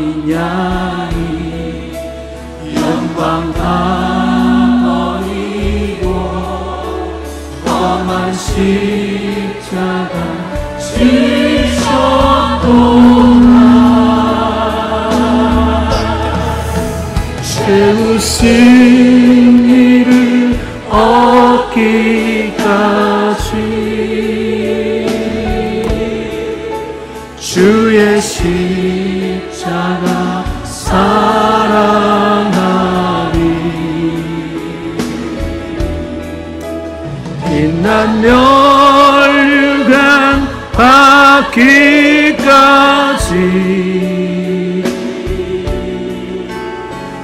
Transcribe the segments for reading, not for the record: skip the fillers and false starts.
어린 양이 영광 다 버리고 험한 십자가 지셨도다. 채우신 이를 얻기까지 주의 십자가 사랑하리. 빛난 멸류관 받기까지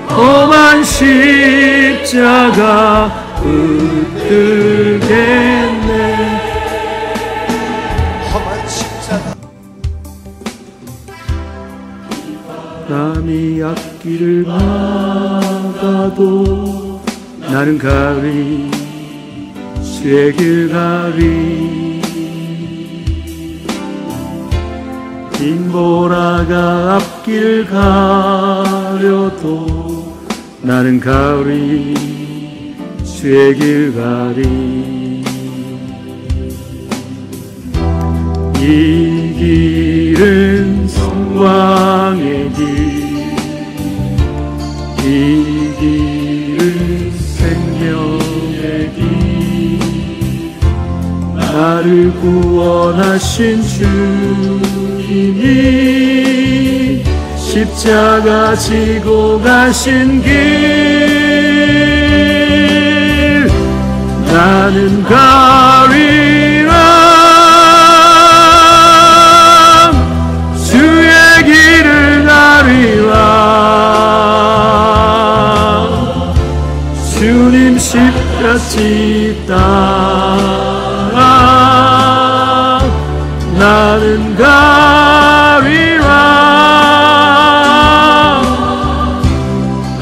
험한 십자가 붙들겠네. 험한 십자가 남이 앞길을 막아도 나는 가리 주의 길 가리. 빈보라가 앞길 가려도 나는 가리 주의 길 가리. 이 길은 성광의 길, 이 길은 생명의 길. 나를 구원하신 주님이 십자가 지고 가신 길, 나는 가리라. 주의 길을 가리라. 주님 십자지 따라 나는 가리라.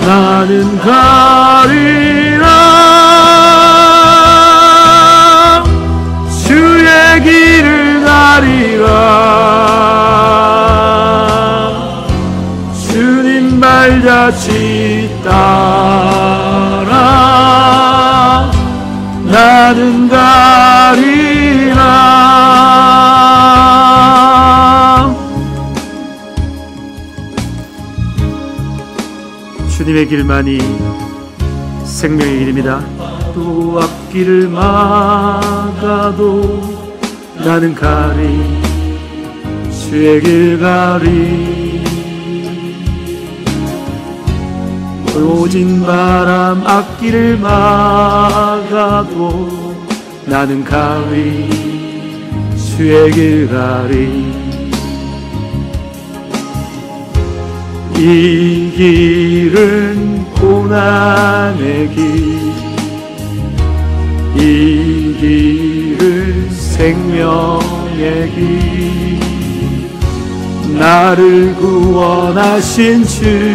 나는 가리라. 주의 길을 가리라. 주님 발자취 따라 나는 가리라. 주님의 길만이 생명의 길입니다. 또 앞길을 막아도 나는 가리 주의 길 가리. 몰아오진 바람 앞길을 막아도 나는 가리 주의 길 가리. 이 길은 고난의 길, 이 길은 생명의 길. 나를 구원하신 주님이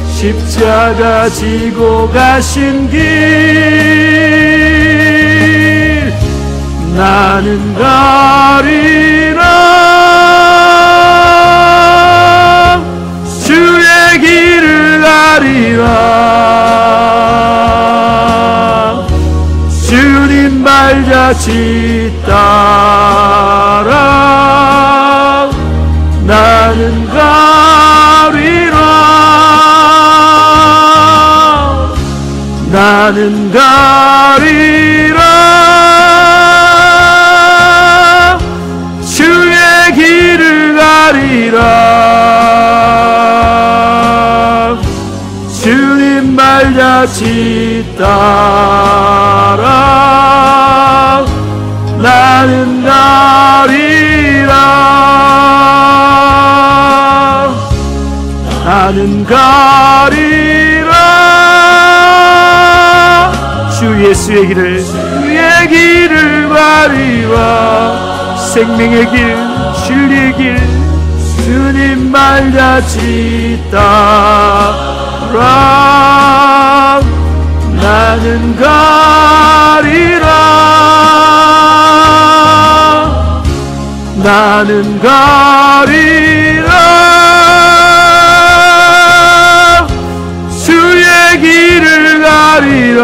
십자가 지고 가신 길, 나는 가리라. 주의 길을 가리라. 주님 발자취 따라 나는 가리라. 나는 가리라. 주의 길을 가리라. 주님 발자취 따라 나는 가리라. 나는 가리라. 주 예수의 길을, 주의 길을 가리라. 생명의 길, 진리의 길, 주님 발자취 따라 나는 가리라. 나는 가리라. 주의 길을 가리라.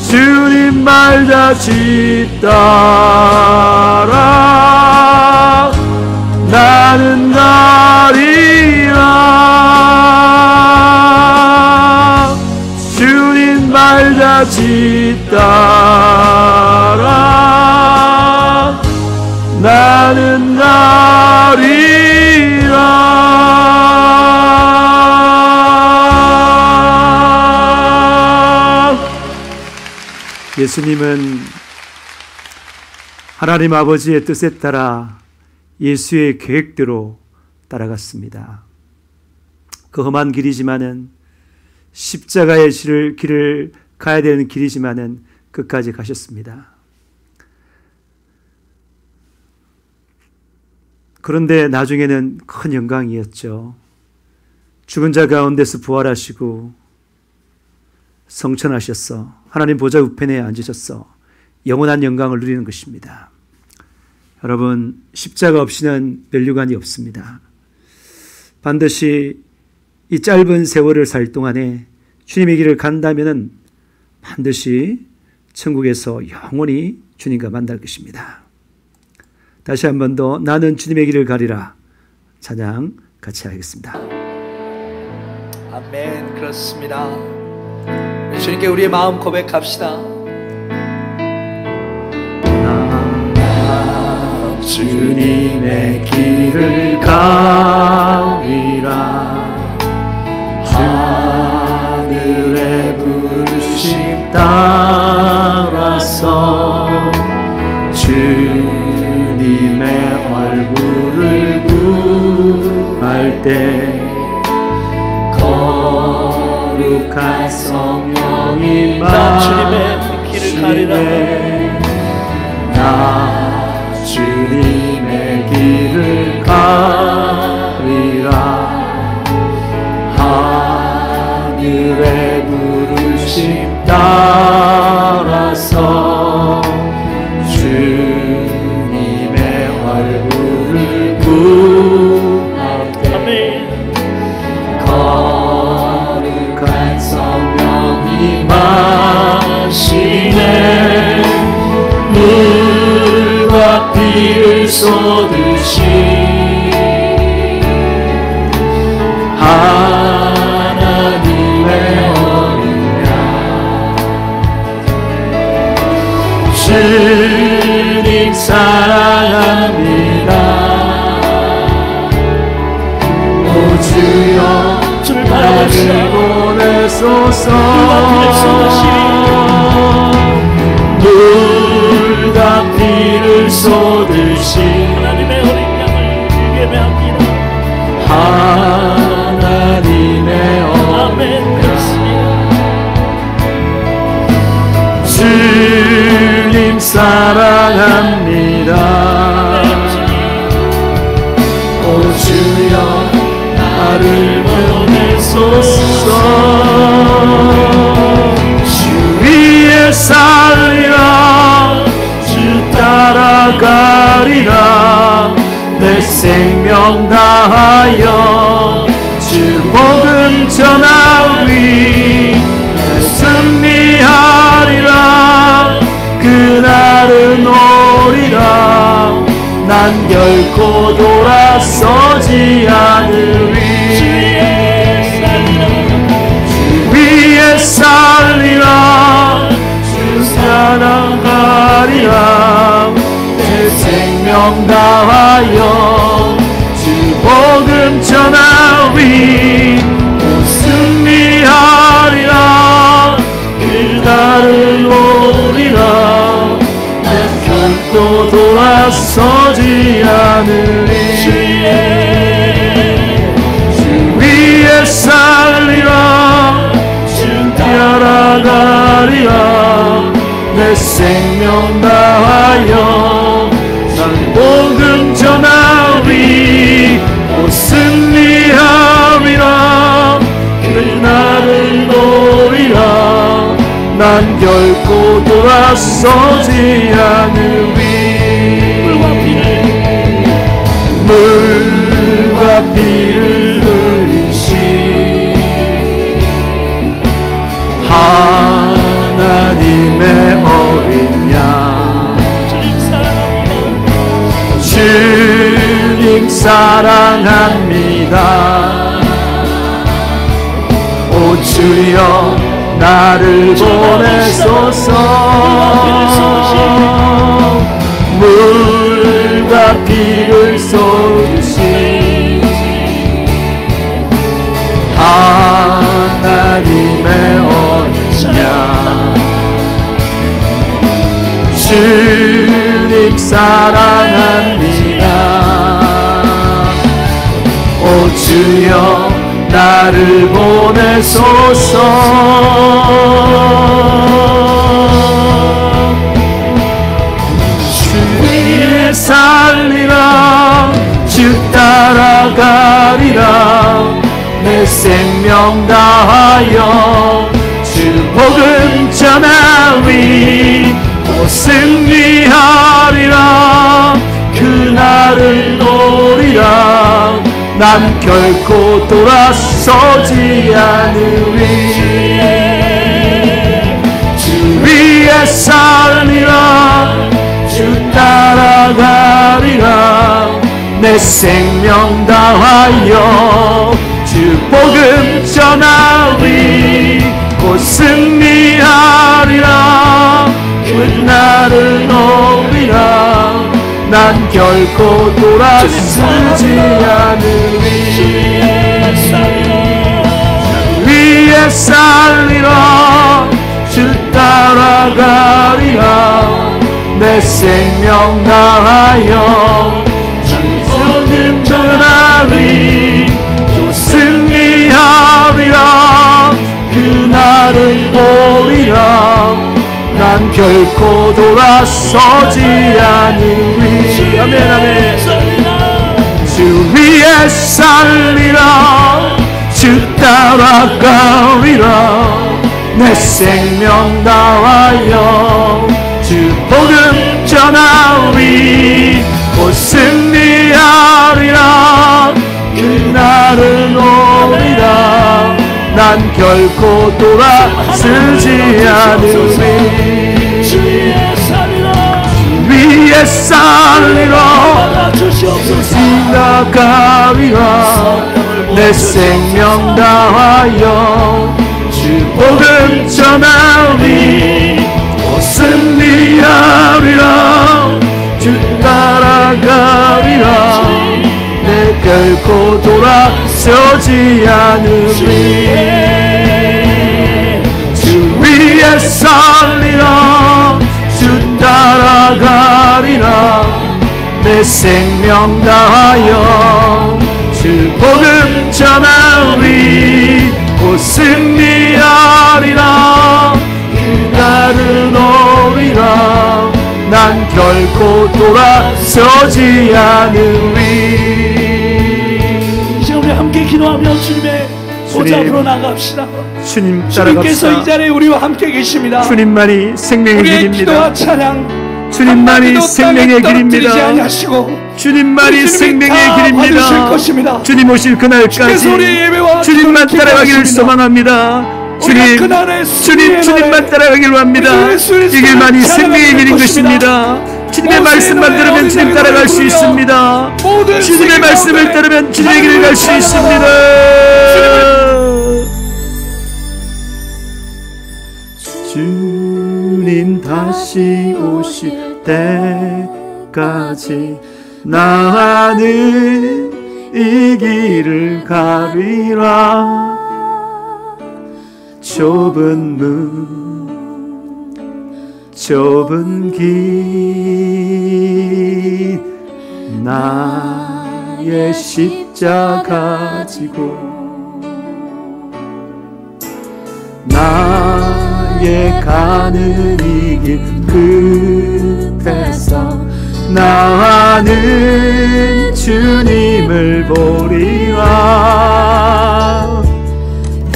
주님 말자치 따라 나는 가리라. 주님 말자치 따라 나는 가리라. 예수님은 하나님 아버지의 뜻에 따라 예수의 계획대로 따라갔습니다. 그 험한 길이지만은 십자가의 길을 가야 되는 길이지만은 끝까지 가셨습니다. 그런데 나중에는 큰 영광이었죠. 죽은 자 가운데서 부활하시고 성천하셨어. 하나님 보좌 우편에 앉으셨어. 영원한 영광을 누리는 것입니다. 여러분, 십자가 없이는 면류관이 없습니다. 반드시 이 짧은 세월을 살 동안에 주님의 길을 간다면 반드시 천국에서 영원히 주님과 만날 것입니다. 다시 한 번 더 나는 주님의 길을 가리라 찬양 같이 하겠습니다. 아멘. 그렇습니다. 주님께 우리의 마음 고백합시다. 나 주님의 길을 가리라. 하늘의 부르심 따라서 주님의 얼굴을 구할 때 거룩한 성령이 나 주님의 길을 가리라. 나 주님의 길을 가리라. 하늘의 부르심 따라서 주님의 얼굴을 구할 때 거룩한 성령이 임하시네. 물과 피를 쏟으시 하나님의 어린 양 주님 사랑합니다. 오 주여 나를 보내소서. 물과 피를 쏟으시 하나님의 어린 양을 예배합니다. 하나님의 어린 양 주님 사랑합니다. 오 주여 나를 보내소서. 주 위에 살리라. 주 따라가리라. 내 생명 다하여 주 복음 전하리. 승리하리라. 그날은 오리라. 난 결코 돌아서지 않으리. 주 위에 살리라. 주 사랑하리라. 내 생명 다하여 주 복음 전하리. 승리하리라. 그날은 오리라. 내 결코 돌아서지 않으리. 주 위에 살리라. 주 따라가리라. 내 생명 다하여 난 복음 전하리. 오 승리하리라. 그날은 오리라. 난 결코 돌아 돌아서지 않으리. 물과 피를 흘리신 하나님의 어린 양, 주님 사랑합니다. 오 주여 나를 보내소서. 물과 피를 쏟으신 하나님의 어린 양, 주님 사랑합니다. 오 주여 나를 보내소서. 주 위에 살리라, 주 따라가리라. 내 생명 다하여 주 복음 전하리. 또 승리하리라. 그날을 노리라. 난 결코 돌아서지 않으리. 주 위에 살리라, 주 따라가리라. 내 생명 다하여 주 복음 전하리. 곧 승리하리라. 그날을 노리라. 난 결코 돌아서지 않으리. 위에 살리라, 주 따라가리라. 내 생명 다하여 주 복음 전하리. 또 승리하리라. 그날을 보리라. 난 결코 돌아서지 않으리. 아멘 아멘. 주 위에 살리라, 주 따라가리라. 내 생명 다하여 주 복음 전하리. 곧 승리하리라. 그날을 오리라. 난 결코 돌아서지 않으리. 주 위에 살리라, 지나가리라. 내 생명 다하여 주 복음 전하리. 또 승리하리라. 주 따라가리라. 내 결코 돌아서지 않으리. 주 위에 살리라, 주 따라가리라. 내 생명 다하여 주 복음 전하리. 곧 승리하리라. 그날은 오리라. 난 결코 돌아서지 않으리. 우리 함께 기도하며 주님의 보좌 앞으로 나갑시다. 주님 따라갑시다. 주님께서 이 자리에 우리와 함께 계십니다. 주님만이 생명의 길입니다. 기도와 찬양, 주님만이 생명의 길입니다. 주님만이 생명의 길입니다. 주님 오실 그날까지 주님만 따라가기를 소망합니다. 주님만 따라가기를 합니다. 이 길만이 생명의 길인 것입니다. 주님의 말씀만 들으면 주님 따라갈 수 있습니다. 주님의 말씀을 따르면 주님의 길을 갈 수 있습니다. 주님 다시 오실 때까지 나는 이 길을 가리라. 좁은 문 좁은 길 나의 십자가 지고 나의 가는 이 길 끝에서 나는 주님을 보리라.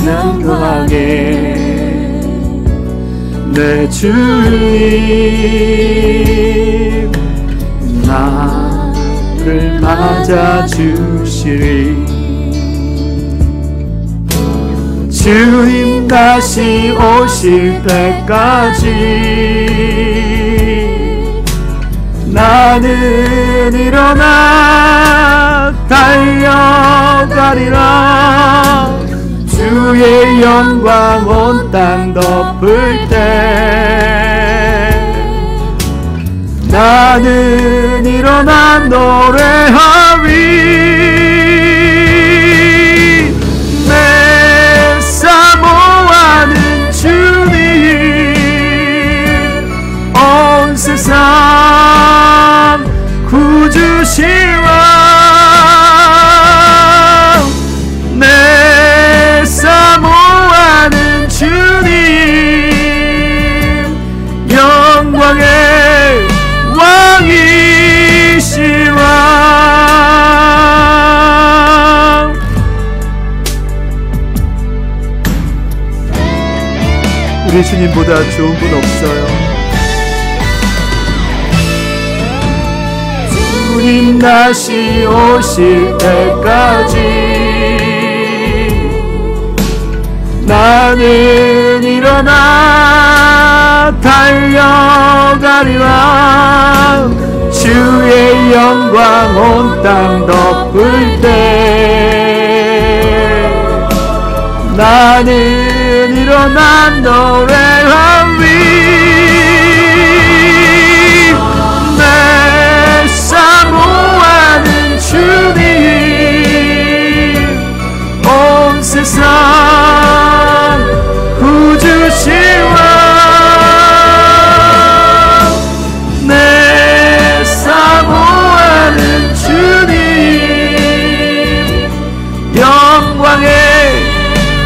난 강하게 내 주님 나를 맞아주시리. 주님 다시 오실 때까지 나는 일어나 달려가리라. 주의 영광 온 땅 덮을 때 나는 일어나 노래하리. 내 사모하는 주님 온 세상 구주시와 내 사모하는 주님 영광의 왕이시라. 우리 주님보다 좋은 분 없어요. 주님 다시 오실 때까지 나는 일어나 달려가리라. 주의 영광 온 땅 덮을 때 나는 일어나 노래하리. 내 사모하는 주님 온 세상 구주시와 내 사모하는 주님 영광의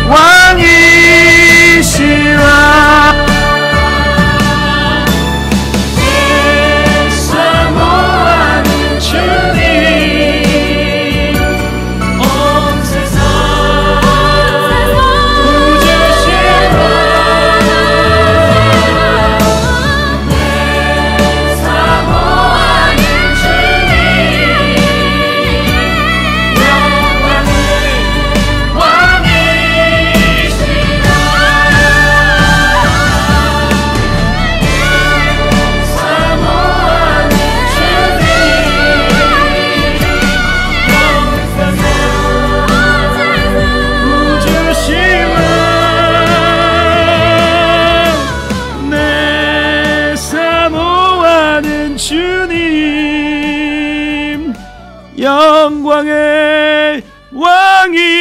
왕이시라. 내 사모하는 주님 온 세상 구주시라. 내 사모하는 주님 영광의 왕이시라. 사모하는 주님 구주시와 내 사모하는 주님 영광의 왕이시라.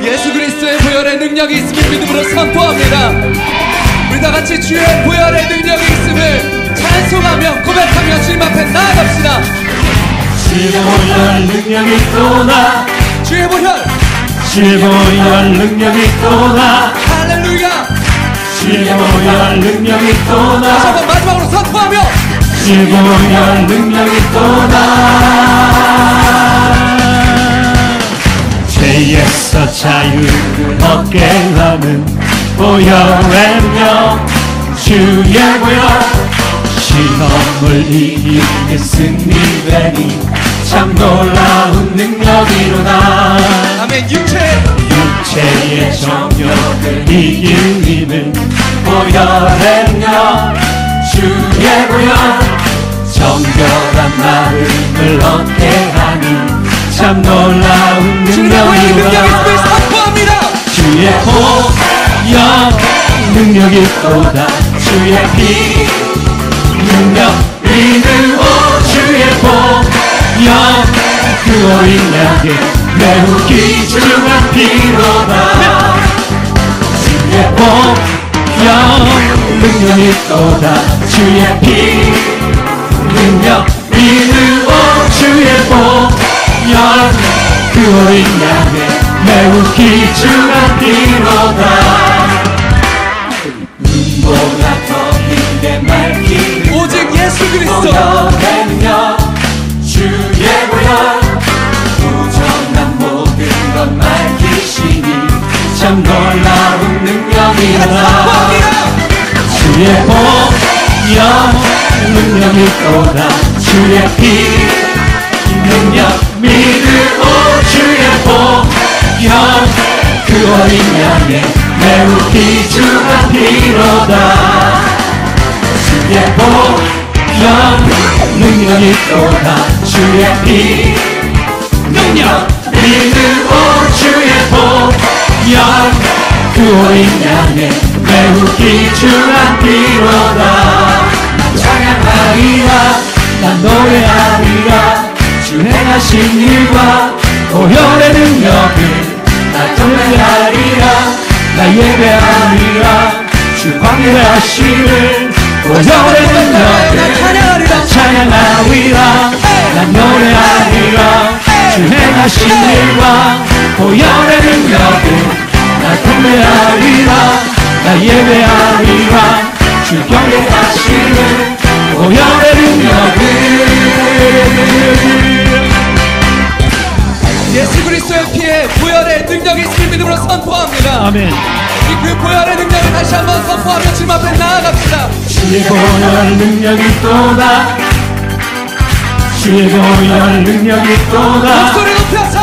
예수 그리스도의 보혈의 능력이 있음을 믿음으로 선포합니다. 우리 다 같이 주의 보혈의 능력이 있음을 찬송하며 고백하며 주님 앞에 나아갑시다. 주의 보혈 능력이 있도다. 주의 보혈 주의 보혈 능력이 있도다. 할렐루야. 주의 보혈 능력이 다시 있도다. 한번 마지막으로 선포하며 주의 보혈 능력이 있도다. 죄에서 자유를 얻게 하는 보혈의 능력 주의 보혈 시험을 이기는 승리되니 참 놀라운 능력이로다. 아멘. 육체의 정욕을 이기는 보혈의 능력 주의 보혈 정결한 마음을 얻게 하니 참 놀라운 주님의 보혈의 능력이 있음을 능력이로다. 선포합니다. 주의 보혈 능력이 있도다. 주의 피 능력 믿으오. 주의 보혈 그 어린 양의 매우 귀중한 피로다. 주의 보혈 능력이 있도다. 주의 피 능력 믿으오. 주의 보혈 그 어린 양의 매우 귀중한 피로다. 눈보다 더 크게 맑히는 예수 그리스도 보혈의 능력 주의 보혈 부정한 모든 것 밝히시니 참 놀라운 능력이라 주의 보혈 능력이 또다 주의 피 능력 믿으오 주의 보혈 그 어린 양의 매우 귀중한 피로다 주의 보혈 능력이 또다 주의 피 능력 믿으오 주의 보혈 그 어린 양의 매우 귀중한 피로다 찬양하리라 난 노래하리라 주 행하신 일과 보혈의 능력을 나 경배하리라 나 예배하리라 주 광야하시를 보혈의 능력을 나 찬양하리라 난 노래하리라 주 행하신 일과 보혈의 능력을 나 경배하리라 나 예배하리라 주 경배하시를 보혈의 능력을 예수 그리스도의 피에 보혈의 능력이 있음을 믿음으로 선포합니다. 아멘. 그 보혈의 능력을 다시 한번 선포하며 주님 앞에 나아갑시다. 주의 보혈 능력이 또다 주의 보혈 능력이 또다 목소리 높여서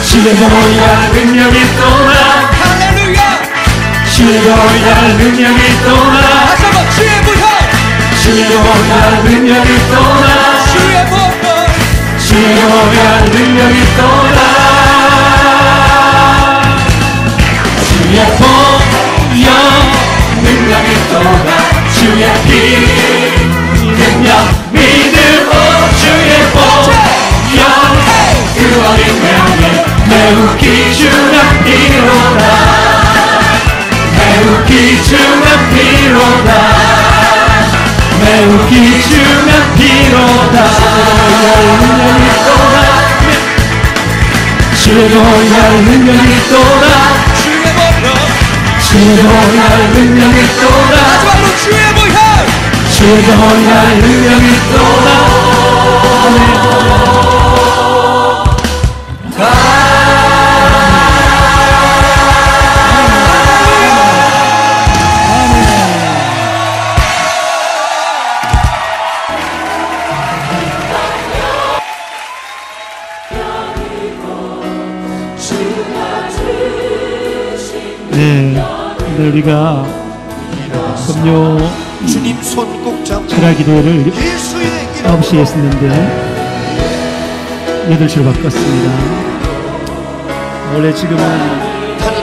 주의 보혈 능력이 또다 할렐루야. 주의 보혈 능력이 또다 다시 한번 주의 보혈 주의 보혈 능력이 또다 주의 보혈 주의 보혈 능력이 또다 주의 보혈 능력이 또다 주의 피 능력 믿으오 주의 보혈 그 어린 양의 매우 귀중한 피로다 매우 귀중한 피로다 매우 귀중한 피로다 주의 보혈 능력이 또다 주의 보혈 능력이 또다 마지막으로 주의 보혈 주의 보혈 능력이 또다 네, 오늘 우리가 금요 주님 손 꼭 잡고 철야 기도회를 예수의 이름 9시에 했었는데 8시로 바꿨습니다. 원래 지금은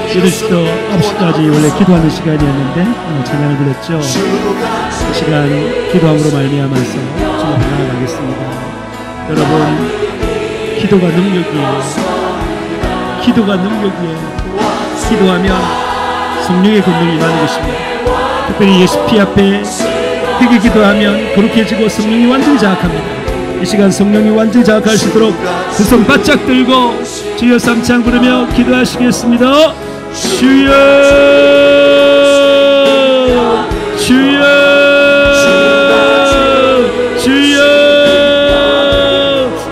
8시부터 9시까지 원래 기도하는 시간이었는데 찬양을 불렀죠. 그 시간 기도함으로 말미암아서 주님 앞에 나아가겠습니다. 여러분, 기도가 능력이에요. 기도가 능력이에요. 기도하면 성령의 권능이 임하는 것입니다. 특별히 예수 피 앞에 크게 기도하면 거룩해지고 성령이 완전히 자각합니다. 이 시간 성령이 완전히 자각할 수 있도록 두 손 바짝 들고 주여 삼창 부르며 기도하시겠습니다. 주여 주여 주여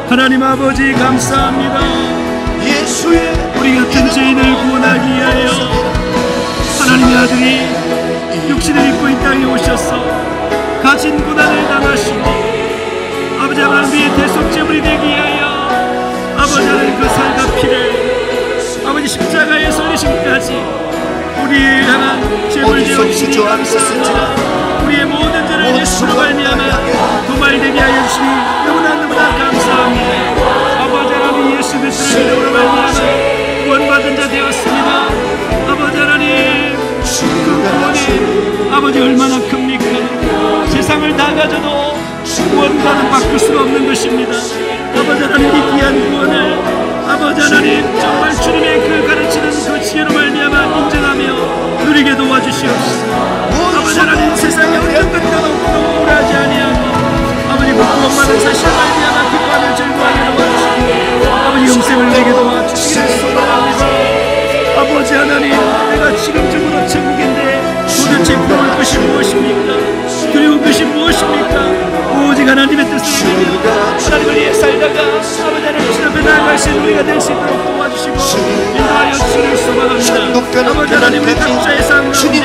하나님 아버지 감사합니다. 우리 같은 죄인을 구원하기 위하여 하나님의 아들이 육신을 입고 이 땅에 오셔서 가진 고난을 당하시고 아버지 하나님의 대속제물이 되기 위하여 아버지 하나님 그 살과 피를 아버지 십자가에 설리심까지 우리를 향한 죄물 제어주시니 감사합니다. 우리의 모든 죄를 예수로 말미암아 도말되게 하여 주시니 너무나 감사합니다. 아버지 하나님 예수 그리스도를 믿음으로 말미암아 구원받은 자 되었습니다. 아버지 하나님 그 구원이 아버지 얼마나 큽니까? 세상을 다 가져도 구원과는 바꿀 수가 없는 것입니다. 아버지 하나님 이 귀한 구원을 아버지 하나님 정말 주님의 그 가르치는 그 지혜로 말미암아 인정하며 누리게 도와주시옵소서. 아버지 하나님 세상에 어떤 것도 없고 우울하지 아니하고 아버지 그 구원받은 사실을 말미암아 기뻐하며 즐거워하게 도와주시고 아버지 영생을 내게 도와주시기를 소망합니다. 아버지 하나님 내가 지금적으로 천국인데 도대체 부러울 것이 무엇입니까? 두려운 것이 무엇입니까? 오직 하나님의 뜻을 이루며 하나님을 위해 살다가 아버지 하나님 주님 앞에 나아갈 수 있는 우리가 될 수 있도록 도와주시고 인도하여 주시기를 소망합니다. 아버지 하나님 우리 각자의 삶 가운데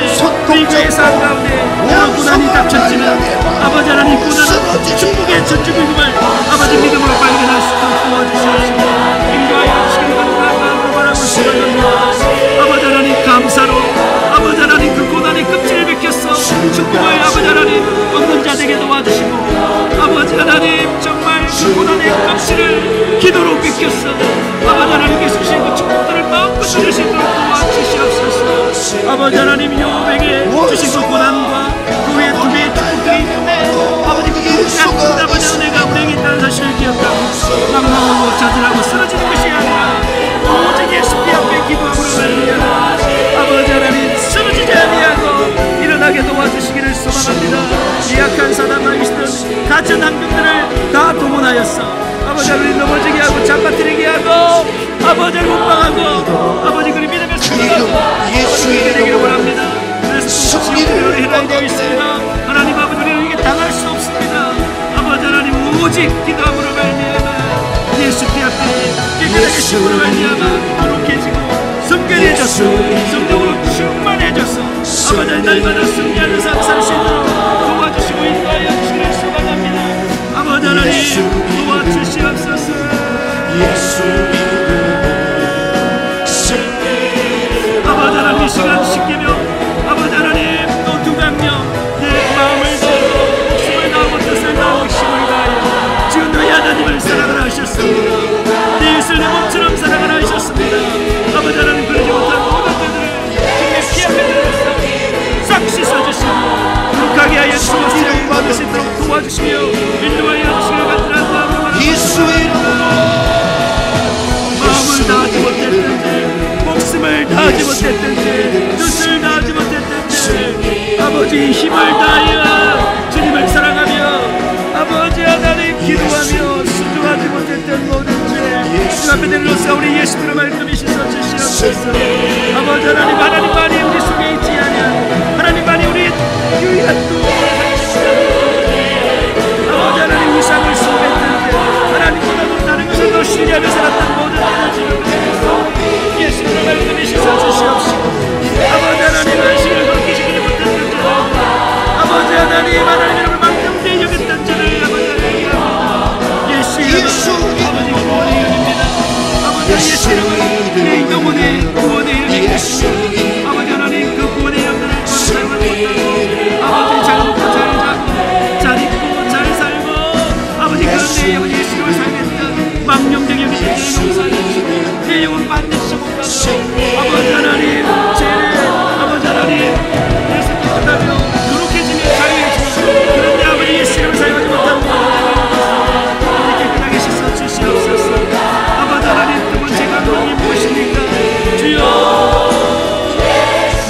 우리의 삶 가운데 여러 고난이 닥쳤지만 아버지 하나님 고난은 축복의 전주불금을 아버지 믿음으로 발견할 수 있도록 도와주시옵시고 인도하여 주시기를 간절한 바라고 시간합니다. 아버지 하나님 감사로 아버지 하나님 그 고난의 껍질을 벗겼어 축복을 아버지 하나님 얻는 자에게 도와주시고 아버지 하나님 정말 그 고난의 껍질을 기도로 벗겼어 아버지 하나님께서 주신 그 축복들을 마음껏 누릴 수 있도록 도와주시옵소서. 아버지 하나님 요백에 주신 그 고난과 그 후에 두 배의 축복들이 있는데 아버지 그 같은 아버지 은혜가 우리에게 있다는 사실을 기억하고 낙망하고 좌절하고 쓰러지는 것이 아니라 오직 예수 피 앞에 기도함으로 말미암아 아버지 하나님 쓰러지지 아니하고 일어나게 도와주시기를 소망합니다. 이 약한 사단 마귀시던 가짜 함정들을 다 동원하였어 아버지 하나님 넘어지게 하고 잡아뜨리게 하고 아버지 하나님 원망하고 아버지 그리 믿음에 승리하고 아버지 되기를 원합니다. 그래서 우리를 해당이 되어 있습니다. 하나님 아버지 우리에게 당할 수 없습니다. 아버지 하나님 오직 기도함으로 말미암아 예수 피 앞에 깨끗하게 심으로 말미암아 거룩해지고 성결해졌어 성령으로 충만해졌어 아버지 날마다 승리하는 삶 살 수 있도록 도와주시고 인도하여 주시기를 소망합니다. 아버지 하나님 도와주시옵소서. 아버지 하나님 이 시간 시키며 아버지 하나님 또 두 강령 내 마음을 다하고 목숨을 다하고 뜻을 다하고 힘을 다하여 지금 너희 하나님을 사랑을 하셨습니다. 내 이웃을 내 몸처럼 사랑을 하셨습니다. 아버지 하나님 그러지 못한 모든 죄들을 주님의 피 앞에 들어서 싹 씻어주시고 거룩하게 하여 주시고 사랑을 받을 수 있도록 도와주시며 인도하여 주시기를 간절한 마음으로 마음을 다하지 못했든지 목숨을 다하지 못했든지 뜻을 다하지 못했든지 아버지 힘을 다하여 주님을 사랑하며 아버지 하나님 기도하며 순종하지 못했던 모든 죄 주 앞에 내려놓사 우리 예수님의 말씀이 씻어주시옵소서. 아버지 하나님만이 우리 속에 있지 아니하고 하나님만이 우리의 유일한 도움을 아버지 하나님 위상을 수호했던지 하나님보다도 다른 것을 더 신뢰하며 살았던 모든 죄를 지금 예수님의 말씀이 씻어주시옵시고 아버지 하나님 안식을 거룩히시키지 못했던 죄 아버지 하나님 하나님을 망령되이 여겼던 죄를 아버지 하나님 예수 이름으로 아버지 구원의 이름입니다. 아버지 예수 이름은 내 영혼의 구원의 이름입니다. 아버지 하나님 그 구원의 이름들을 사용하지 못하고 아버지 잘 먹고 잘 자고 잘 입고 잘 살고 아버지 그런 내 영혼 예수 이름을 사용했던 망령되이 여겼던 죄를 용서하여 주시고 내 영혼 반드시 복하고 아버지 하나님 죄를 아버지 하나님 예수 깨끗하며 거룩해지며 자유해지고 그런데 아버지 예수 이름을 사용하지 못한 아버지 깨끗하게 씻어주시옵소서. 아버지 하나님 두 번째 강론이 무엇입니까? 주여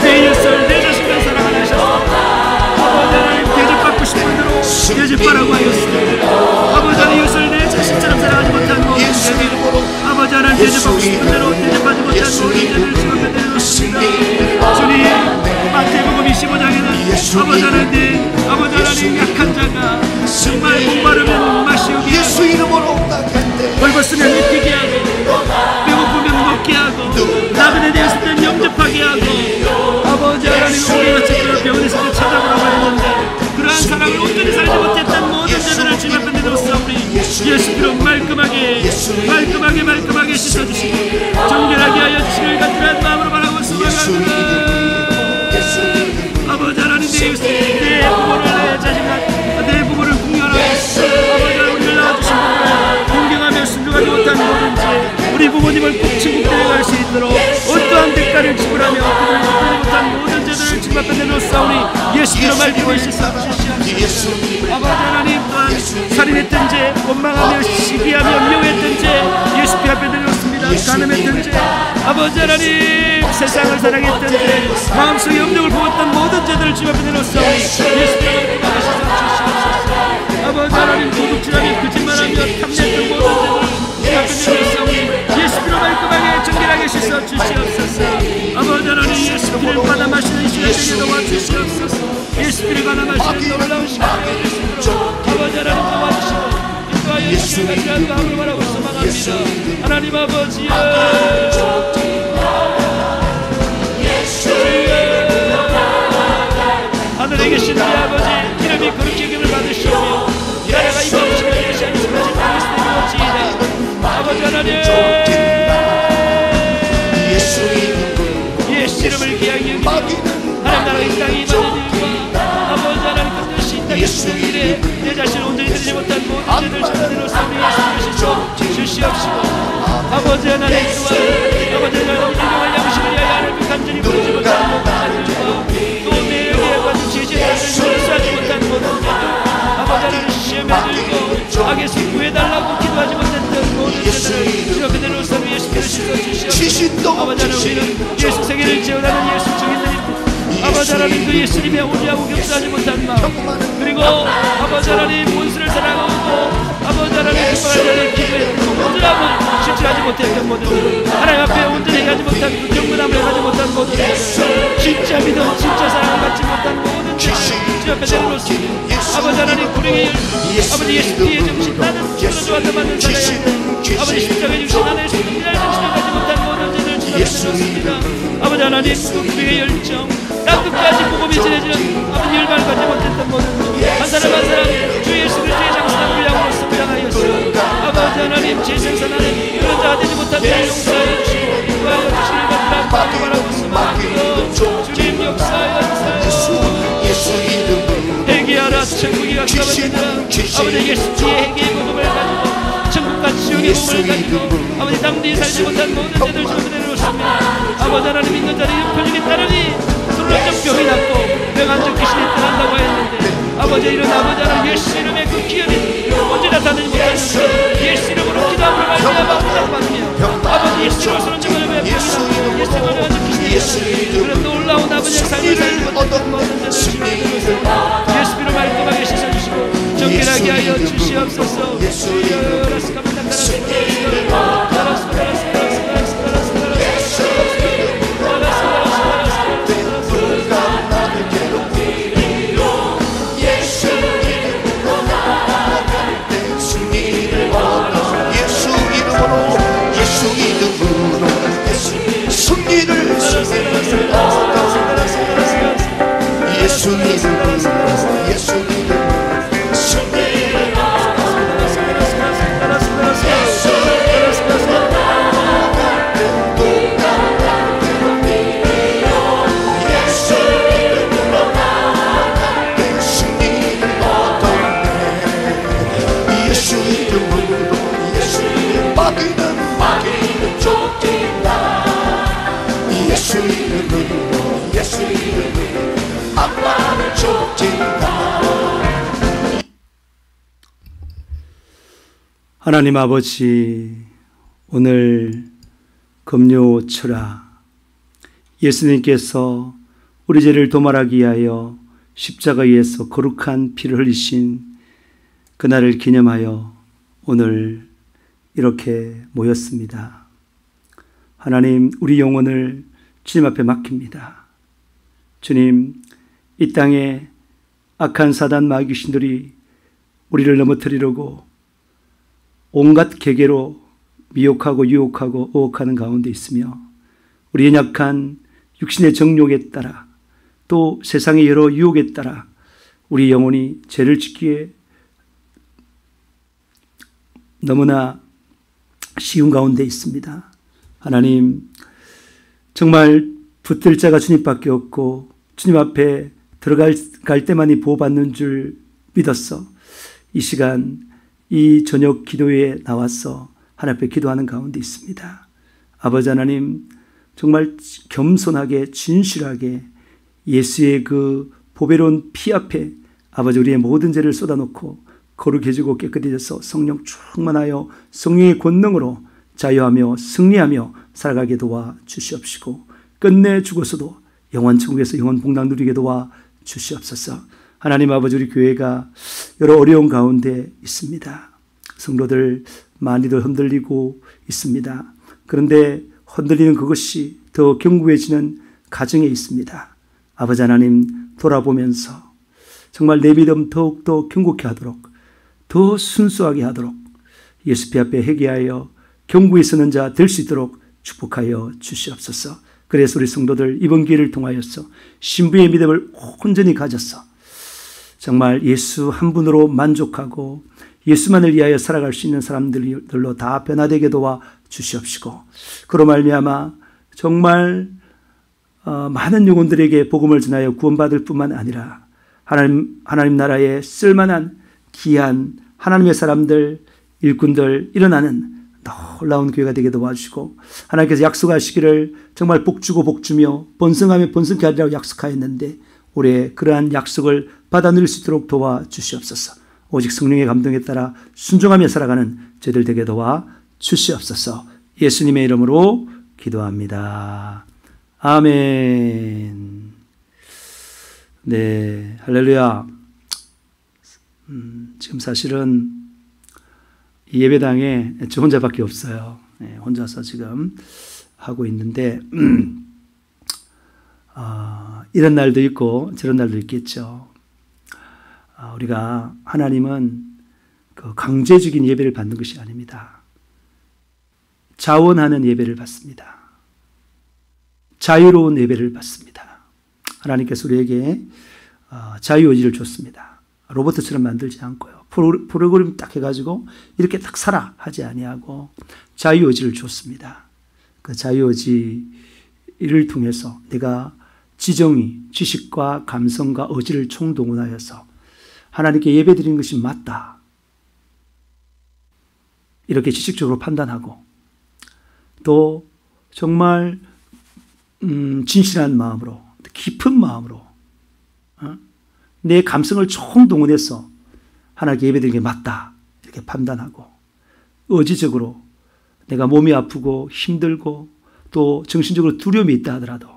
내 이웃을 내 자신과 사랑을 하셔서 아버지 하나님 대접받고 싶은 대로 대접하라고 하였습니다. 아버지 하나님 이웃을 내 자신처럼 사랑하지 못한 모든 죄들 아버지 하나님 대접받고 싶은 대로 대접하지 못한 모든 죄들을 지금 앞에 내놓습니다. 주님 마태복음 25장에는 아버지 하나님 약한 자가 정말 목마르면 마시우게 하고 벌벗으면 입히게 하고 배고프면 먹게 하고 나그네 되었을 땐 영접하게 하고 아버지 하나님 우리가 제대로 병원에 있을 때 찾아보라고 했는데 그러한 사랑을 온전히 살지 못했던 모든 죄들을 주님 앞에 내놓사오니 예수 피로 말끔하게 씻어주시고 정결하게 하여 주시기를 간절한 마음으로 바라고 소망합니다. 아버지 하나님 내 부모를 내 자식을 내 부모를 공경하라 아버지 하나님 우리를 낳아주신 분을 공경하며 순종하지 못한 모든 죄 우리 부모님을 꼭 천국대에 갈 수 있도록 어떠한 대가를 지불하며 그들을 갚지 못한 모든 죄들을 주님 앞에 내놓사오니 예수 피로 말끔하게 씻어주시옵소서. 아버지 하나님 또한 살인했던 죄 원망하며 시기하며 미워했던 죄 예수 피 앞에 내놓습니다. 가늠했던 죄 아버지 하나님 세상을 사랑했던 죄 마음속에 염려를 부었던 모든 죄들을 주님 앞에 내놓사오니 예수 피 앞에 씻어주시옵소서. 아버지 하나님 도둑질하며 거짓말하며 탐냈던 모든 죄들을 주님 앞에 내놓사오니 예수 피로 말끔하게 정결하게 씻어주시옵소서. 아버지 하나님 예수 피를 받아 마시는 시간에게 도와주시옵소서. 예수 피를 받아 마시는 놀라운 시간이 되시도록 아버지 하나님 주님의 마음으로 바라고 소망합니다. 하나님 아버지 하늘에 계신 우리 아버지 이름이 거룩히 여김을 받으시오며 나라가 임하옵시며 예수 안에서 가진 그리스도의 아버지 하나님 예수 이름을 귀하게 여기며 하나님 나라가 이 땅에 임하는 일과 아버지 하나님 뜻이 이 땅에 있는 일에 내 자신을 온전히 드리지 못한 모든 죄들 저들로 삼위 예수 그리스도 주시옵시고 아버지 하나님 또한 아버지 하나님 일용할 양식을 위하여 하나님을 간절히 부르지 못한 모든 자들과 또 매일에 받은 제재들을 용서하지 못한 모든 자들 아버지 하나님 시험에 들고 악에서 구해달라고 기도하지 못했던 모든 자들을 주여 그대로 삼위 예수 그리스도 주시옵시고 아버지 하나님 우리는 예수 세계를 재현하는 예수 증인들입니다. 아버지 하나님 그 예수님의 오리하고 겹치지 못한 마음 그리고 아버지 하나님 원수를 사랑하고 아버지 하나님 그말을 기도했고 온전함을 실천하지 못했던 모든 하나님 앞에 온전히 하지 못한 그 경건함을 하지 못한 모든 진짜 믿음 진짜 사랑을 받지 못한 모든 주 앞에 내려놓습니다. 아버지 하나님 불행의 아버지 예수님의 정신 나는 죽으러 좋았다 맞는 살아야 돼 아버지 십자가의 정신 나는 예수님이라는 정신을 가지 못한 모든 죄를 주 앞에 내려놓습니다. 아버지 하나님 그 불행의 열정 나 끝까지 복음이 전해지는 아버지 열반을 갖지 못했던 모든 한 사람 한 사람 주 예수 그리스도의 장수한 물량으로서 물량하였으며 아버지 하나님 제 생산하는 그런 자가 되지 못한 자를 용서하여 주시고 구하여 주시길 바라고 소망하고 주님 역사하여 회개하라 천국이 가까워진다. 아버지 예수님의 회개의 복음을 가지고 천국과 지옥의 복음을 가지고 아버지 당대에 살지 못한 모든 자들 주 앞에 내려놓습니다. 아버지 하나님 있는 자리 표적이 따르니 술렁적 병이 낫고 병한적 귀신이 떠난다고 했는데 아버지 이런 아버지 하나님 예수 이름의 그 기업이 언제 나타나지 못하는데 예수 이름으로 기도함을 말미암아 응답받으며 아버지 예수 이름으로 술렁적을 왜 병이 낫고 예수 이름으로 병한적 귀신이 떠나는 그런 놀라운 아버지의 삶을 살지 못했던 모든 자들 주님의 예수 이름으로 말끔하게 씻어주시고 정결하게 하여 주시옵소서. 하나님 아버지 오늘 금요철야 예수님께서 우리 죄를 도말하기 위하여 십자가에서 거룩한 피를 흘리신 그날을 기념하여 오늘 이렇게 모였습니다. 하나님 우리 영혼을 주님 앞에 맡깁니다. 주님 이 땅에 악한 사단 마귀신들이 우리를 넘어뜨리려고 온갖 계계로 미혹하고 유혹하고 의혹하는 가운데 있으며 우리 연약한 육신의 정욕에 따라 또 세상의 여러 유혹에 따라 우리 영혼이 죄를 짓기에 너무나 쉬운 가운데 있습니다. 하나님 정말 붙들 자가 주님밖에 없고 주님 앞에 들어갈 때만이 보호받는 줄 믿었어. 이 시간 이 저녁 기도회에 나와서 하나님 앞에 기도하는 가운데 있습니다. 아버지 하나님 정말 겸손하게 진실하게 예수의 그 보배로운 피 앞에 아버지 우리의 모든 죄를 쏟아놓고 거룩해지고 깨끗해져서 성령 충만하여 성령의 권능으로 자유하며 승리하며 살아가게 도와 주시옵시고 끝내 죽어서도 영원 천국에서 영원 복락 누리게 도와 주시옵소서. 하나님 아버지 우리 교회가 여러 어려운 가운데 있습니다. 성도들 많이들 흔들리고 있습니다. 그런데 흔들리는 그것이 더 견고해지는 가정에 있습니다. 아버지 하나님 돌아보면서 정말 내 믿음 더욱더 견고케 하도록 더 순수하게 하도록 예수 피 앞에 회개하여 경고에 서는 자 될 수 있도록 축복하여 주시옵소서. 그래서 우리 성도들 이번 기회를 통하여서 신부의 믿음을 온전히 가져서 정말 예수 한 분으로 만족하고 예수만을 위하여 살아갈 수 있는 사람들로 다 변화되게 도와 주시옵시고, 그로 말미암아 정말 많은 영혼들에게 복음을 전하여 구원받을 뿐만 아니라 하나님 나라에 쓸만한 귀한 하나님의 사람들, 일꾼들 일어나는 놀라운 교회가 되게 도와주시고, 하나님께서 약속하시기를 정말 복주고 복주며 번성하며 번성케 하리라고 약속하였는데 올해 그러한 약속을 받아 누릴 수 있도록 도와주시옵소서. 오직 성령의 감동에 따라 순종하며 살아가는 저희들 되게 도와주시옵소서. 예수님의 이름으로 기도합니다. 아멘. 네, 할렐루야. 지금 사실은 이 예배당에 저 혼자밖에 없어요. 네, 혼자서 지금 하고 있는데 이런 날도 있고 저런 날도 있겠죠. 우리가 하나님은 그 강제적인 예배를 받는 것이 아닙니다. 자원하는 예배를 받습니다. 자유로운 예배를 받습니다. 하나님께서 우리에게 자유의지를 줬습니다. 로봇처럼 만들지 않고요. 프로그램 딱 해가지고 이렇게 딱 살아 하지 아니하고 자유의지를 줬습니다. 그 자유의지를 통해서 내가 지정의, 지식과 감성과 의지를 총동원하여서 하나님께 예배드리는 것이 맞다. 이렇게 지식적으로 판단하고 또 정말 진실한 마음으로, 깊은 마음으로 내 감성을 총동원해서 하나님께 예배드리는 게 맞다 이렇게 판단하고, 의지적으로 내가 몸이 아프고 힘들고 또 정신적으로 두려움이 있다 하더라도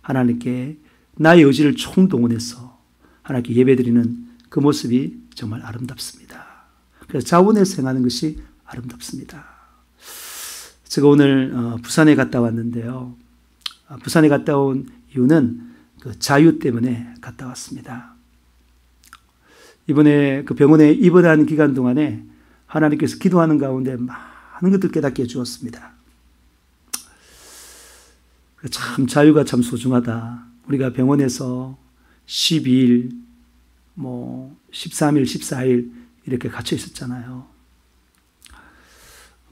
하나님께 나의 의지를 총동원해서 하나님께 예배드리는 그 모습이 정말 아름답습니다. 그래서 자원해서 행하는 것이 아름답습니다. 제가 오늘 부산에 갔다 왔는데요. 부산에 갔다 온 이유는 그 자유 때문에 갔다 왔습니다. 이번에 그 병원에 입원한 기간 동안에 하나님께서 기도하는 가운데 많은 것들 깨닫게 해주었습니다. 참 자유가 참 소중하다. 우리가 병원에서 12일, 13일, 14일 이렇게 갇혀 있었잖아요.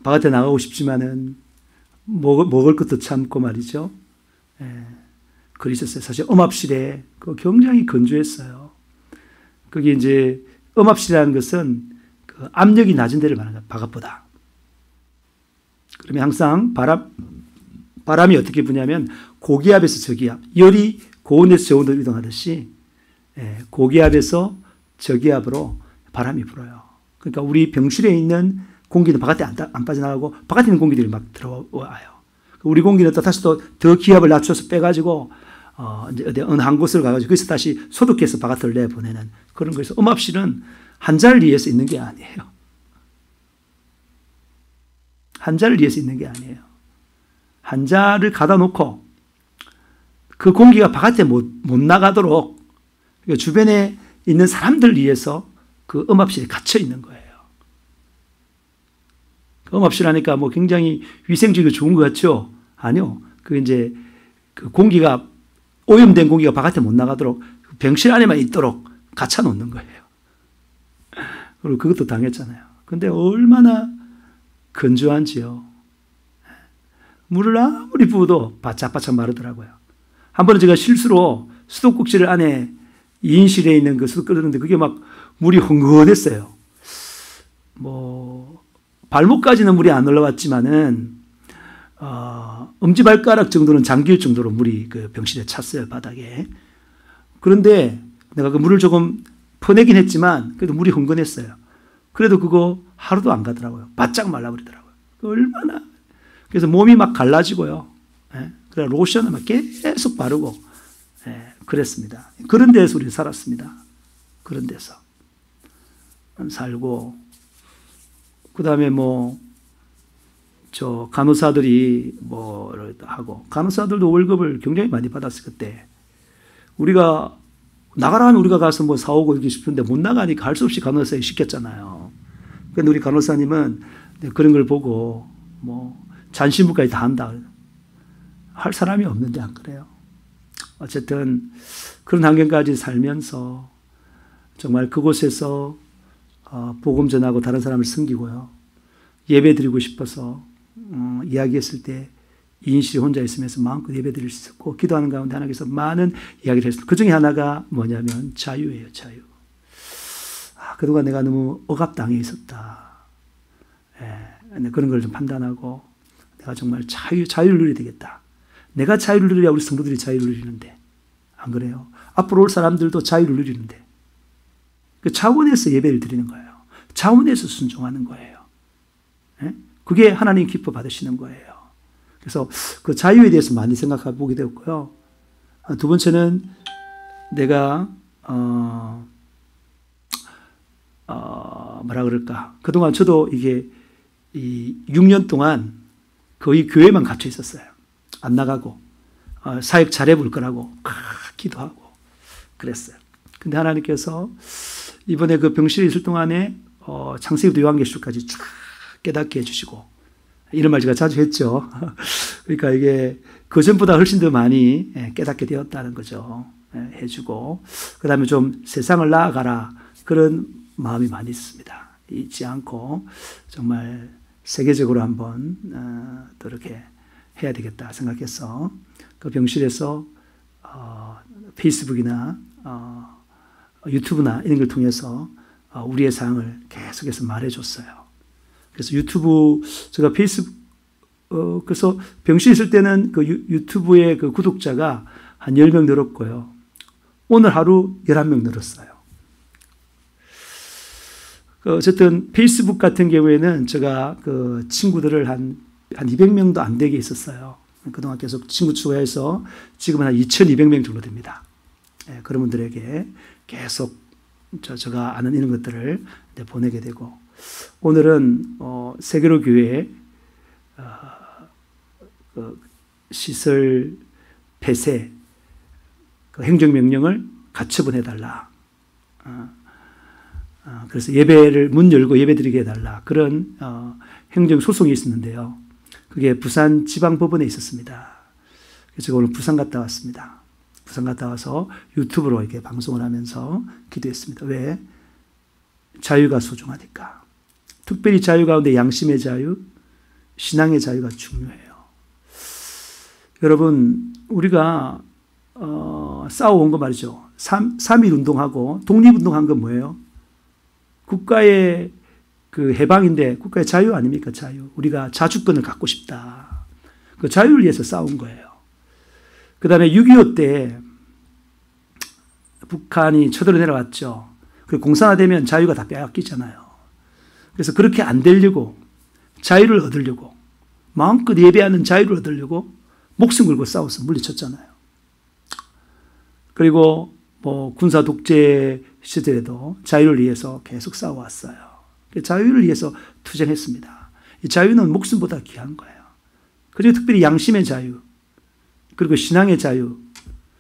바깥에 나가고 싶지만은 먹을 것도 참고 말이죠. 그러셨어요. 사실 음압실에 굉장히 건조했어요. 거기 이제 음압실이라는 것은 그 압력이 낮은 데를 말하는 거예요. 바깥보다. 그러면 항상 바람이 어떻게 부냐면 고기압에서 저기압, 열이 고온에서 저온으로 이동하듯이 고기압에서 저기압으로 바람이 불어요. 그러니까 우리 병실에 있는 공기는 바깥에 안 빠져나가고 바깥에 있는 공기들이 막 들어와요. 우리 공기는 또 다시 또 더 기압을 낮춰서 빼가지고 이제 어느 한 곳을 가가지고 거기서 다시 소독해서 바깥으로 내보내는 그런 거에서 음압실은 한자를 위해서 있는 게 아니에요. 한자를 위해서 있는 게 아니에요. 한자를 가다 놓고 그 공기가 바깥에 못 나가도록 주변에 있는 사람들 위해서 그 음압실에 갇혀 있는 거예요. 그 음압실 하니까 굉장히 위생적이고 좋은 것 같죠? 아니요. 그 이제 그 공기가 오염된 공기가 바깥에 못 나가도록 병실 안에만 있도록 갇혀 놓는 거예요. 그리고 그것도 당했잖아요. 근데 얼마나 건조한지요. 물을 아무리 부어도 바짝바짝 마르더라고요. 한 번은 제가 실수로 수도꼭지를 안에 2인실에 있는 그 수도 끓였는데 그게 막 물이 흥건했어요. 발목까지는 물이 안 올라왔지만은 엄지발가락 정도는 잠길 정도로 물이 그 병실에 찼어요, 바닥에. 그런데 내가 그 물을 조금 퍼내긴 했지만 그래도 물이 흥건했어요. 그래도 그거 하루도 안 가더라고요. 바짝 말라버리더라고요. 얼마나. 그래서 몸이 막 갈라지고요. 그래 로션을 막 계속 바르고 그랬습니다. 그런 데서 우리 살았습니다. 그런 데서 살고, 그 다음에 저 간호사들이 하고, 간호사들도 월급을 굉장히 많이 받았어요. 그때 우리가 나가라 하면 우리가 가서 사오고 이렇게 싶은데 못 나가니까 할 수 없이 간호사에 시켰잖아요. 그런데 우리 간호사님은 그런 걸 보고 뭐 잔신부까지 다 한다. 할 사람이 없는데 안 그래요? 어쨌든 그런 환경까지 살면서 정말 그곳에서 복음 전하고 다른 사람을 섬기고요. 예배 드리고 싶어서 이야기했을 때 이인실이 혼자 있으면서 마음껏 예배 드릴 수 있었고 기도하는 가운데 하나님께서 많은 이야기를 했습니다. 그 중에 하나가 뭐냐면 자유예요. 자유. 그동안 내가 너무 억압당해 있었다. 그런 걸 좀 판단하고 내가 정말 자유를 누려야 되겠다. 내가 자유를 누려야 우리 성도들이 자유를 누리는데 안 그래요? 앞으로 올 사람들도 자유를 누리는데 그 차원에서 예배를 드리는 거예요. 차원에서 순종하는 거예요. 그게 하나님 기뻐 받으시는 거예요. 그래서 그 자유에 대해서 많이 생각해 보게 되었고요. 두 번째는 내가 뭐라 그럴까? 그동안 저도 이게 이 6년 동안 거의 교회만 갇혀 있었어요. 안 나가고 사역 잘해볼 거라고 기도하고 그랬어요. 근데 하나님께서 이번에 그 병실에 있을 동안에 창세기부터 요한계시록까지 쫙 깨닫게 해주시고 이런 말 제가 자주 했죠. 그러니까 이게 그전보다 훨씬 더 많이 깨닫게 되었다는 거죠. 해주고 그 다음에 좀 세상을 나아가라 그런 마음이 많이 있습니다. 잊지 않고 정말 세계적으로 한번 또 이렇게 해야 되겠다 생각해서 그 병실에서 페이스북이나 유튜브나 이런 걸 통해서 우리의 상을 계속해서 말해줬어요. 그래서 유튜브 제가 페이스북 그래서 병실에 있을 때는 그 유튜브의 그 구독자가 한 10명 늘었고요. 오늘 하루 11명 늘었어요. 어쨌든 페이스북 같은 경우에는 제가 그 친구들을 한 200명도 안 되게 있었어요. 그동안 계속 친구 추가해서 지금은 한 2200명 정도 됩니다. 그런 분들에게 계속 제가 아는 이런 것들을 보내게 되고 오늘은 세계로 교회 시설 폐쇄 그 행정명령을 가처분 해달라. 그래서 예배를 문 열고 예배드리게 해달라. 그런 행정소송이 있었는데요. 그게 부산 지방법원에 있었습니다. 그래서 제가 오늘 부산 갔다 왔습니다. 부산 갔다 와서 유튜브로 이렇게 방송을 하면서 기도했습니다. 왜? 자유가 소중하니까. 특별히 자유 가운데 양심의 자유, 신앙의 자유가 중요해요. 여러분, 우리가 싸워온 거 말이죠. 3.1 운동하고 독립운동한 건 뭐예요? 국가의 그 해방인데 국가의 자유 아닙니까? 자유. 우리가 자주권을 갖고 싶다. 그 자유를 위해서 싸운 거예요. 그 다음에 6.25 때 북한이 쳐들어 내려왔죠. 그리고 공산화되면 자유가 다 빼앗기잖아요. 그래서 그렇게 안 되려고 자유를 얻으려고 마음껏 예배하는 자유를 얻으려고 목숨 걸고 싸워서 물리쳤잖아요. 그리고 뭐 군사 독재 시절에도 자유를 위해서 계속 싸워왔어요. 자유를 위해서 투쟁했습니다. 이 자유는 목숨보다 귀한 거예요. 그리고 특별히 양심의 자유, 그리고 신앙의 자유,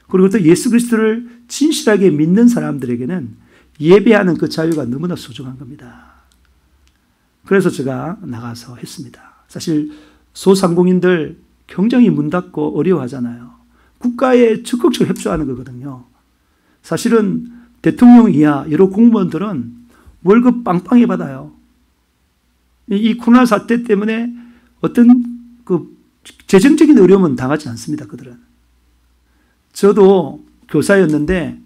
그리고 또 예수 그리스도를 진실하게 믿는 사람들에게는 예배하는 그 자유가 너무나 소중한 겁니다. 그래서 제가 나가서 했습니다. 사실 소상공인들 굉장히 문 닫고 어려워하잖아요. 국가에 적극적으로 협조하는 거거든요. 사실은 대통령 이하 여러 공무원들은 월급 빵빵히 받아요. 이 코로나 사태 때문에 어떤 그 재정적인 어려움은 당하지 않습니다. 그들은. 저도 교사였는데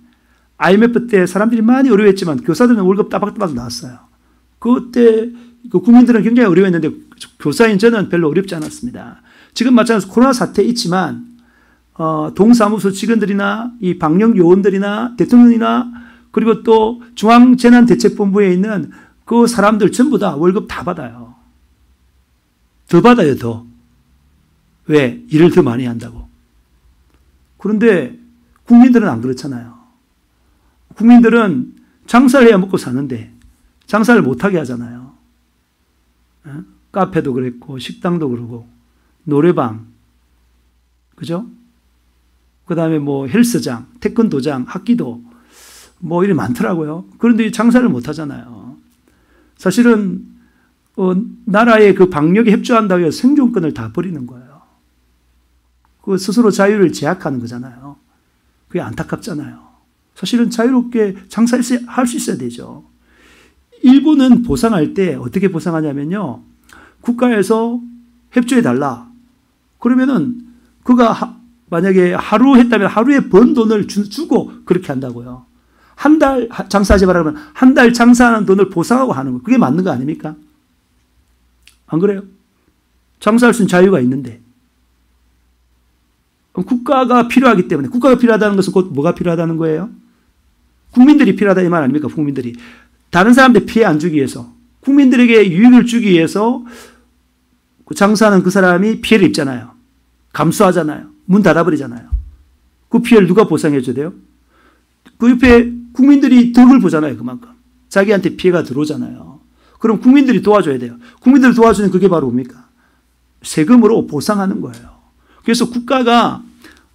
IMF 때 사람들이 많이 어려워했지만 교사들은 월급 따박따박 나왔어요. 그때 그 국민들은 굉장히 어려워했는데 교사인 저는 별로 어렵지 않았습니다. 지금 마찬가지로 코로나 사태 있지만 동사무소 직원들이나 이 방역 요원들이나 대통령이나 그리고 또 중앙재난대책본부에 있는 그 사람들 전부 다 월급 다 받아요. 더 받아요, 더. 왜? 일을 더 많이 한다고. 그런데 국민들은 안 그렇잖아요. 국민들은 장사를 해야 먹고 사는데 장사를 못하게 하잖아요. 카페도 그랬고 식당도 그러고 노래방, 그죠? 그 다음에 뭐 헬스장, 태권도장, 학기도 뭐 이런 많더라고요. 그런데 장사를 못 하잖아요. 사실은 나라의 그 방역에 협조한다고 해서 생존권을 다 버리는 거예요. 그 스스로 자유를 제약하는 거잖아요. 그게 안타깝잖아요. 사실은 자유롭게 장사할 수 있어야 되죠. 일본은 보상할 때 어떻게 보상하냐면요. 국가에서 협조해달라. 그러면은 그가 만약에 하루 했다면 하루에 번 돈을 주고 그렇게 한다고요. 한 달 장사하지 말라면 한 달 장사하는 돈을 보상하고 하는 거. 그게 맞는 거 아닙니까? 안 그래요? 장사할 수 있는 자유가 있는데. 국가가 필요하기 때문에, 국가가 필요하다는 것은 곧 뭐가 필요하다는 거예요? 국민들이 필요하다 이 말 아닙니까? 국민들이. 다른 사람들 피해 안 주기 위해서, 국민들에게 유익을 주기 위해서 장사하는 그 사람이 피해를 입잖아요. 감수하잖아요. 문 닫아버리잖아요. 그 피해를 누가 보상해 줘야 돼요? 그 옆에 국민들이 덕을 보잖아요. 그만큼. 자기한테 피해가 들어오잖아요. 그럼 국민들이 도와줘야 돼요. 국민들을 도와주는 그게 바로 뭡니까? 세금으로 보상하는 거예요. 그래서 국가가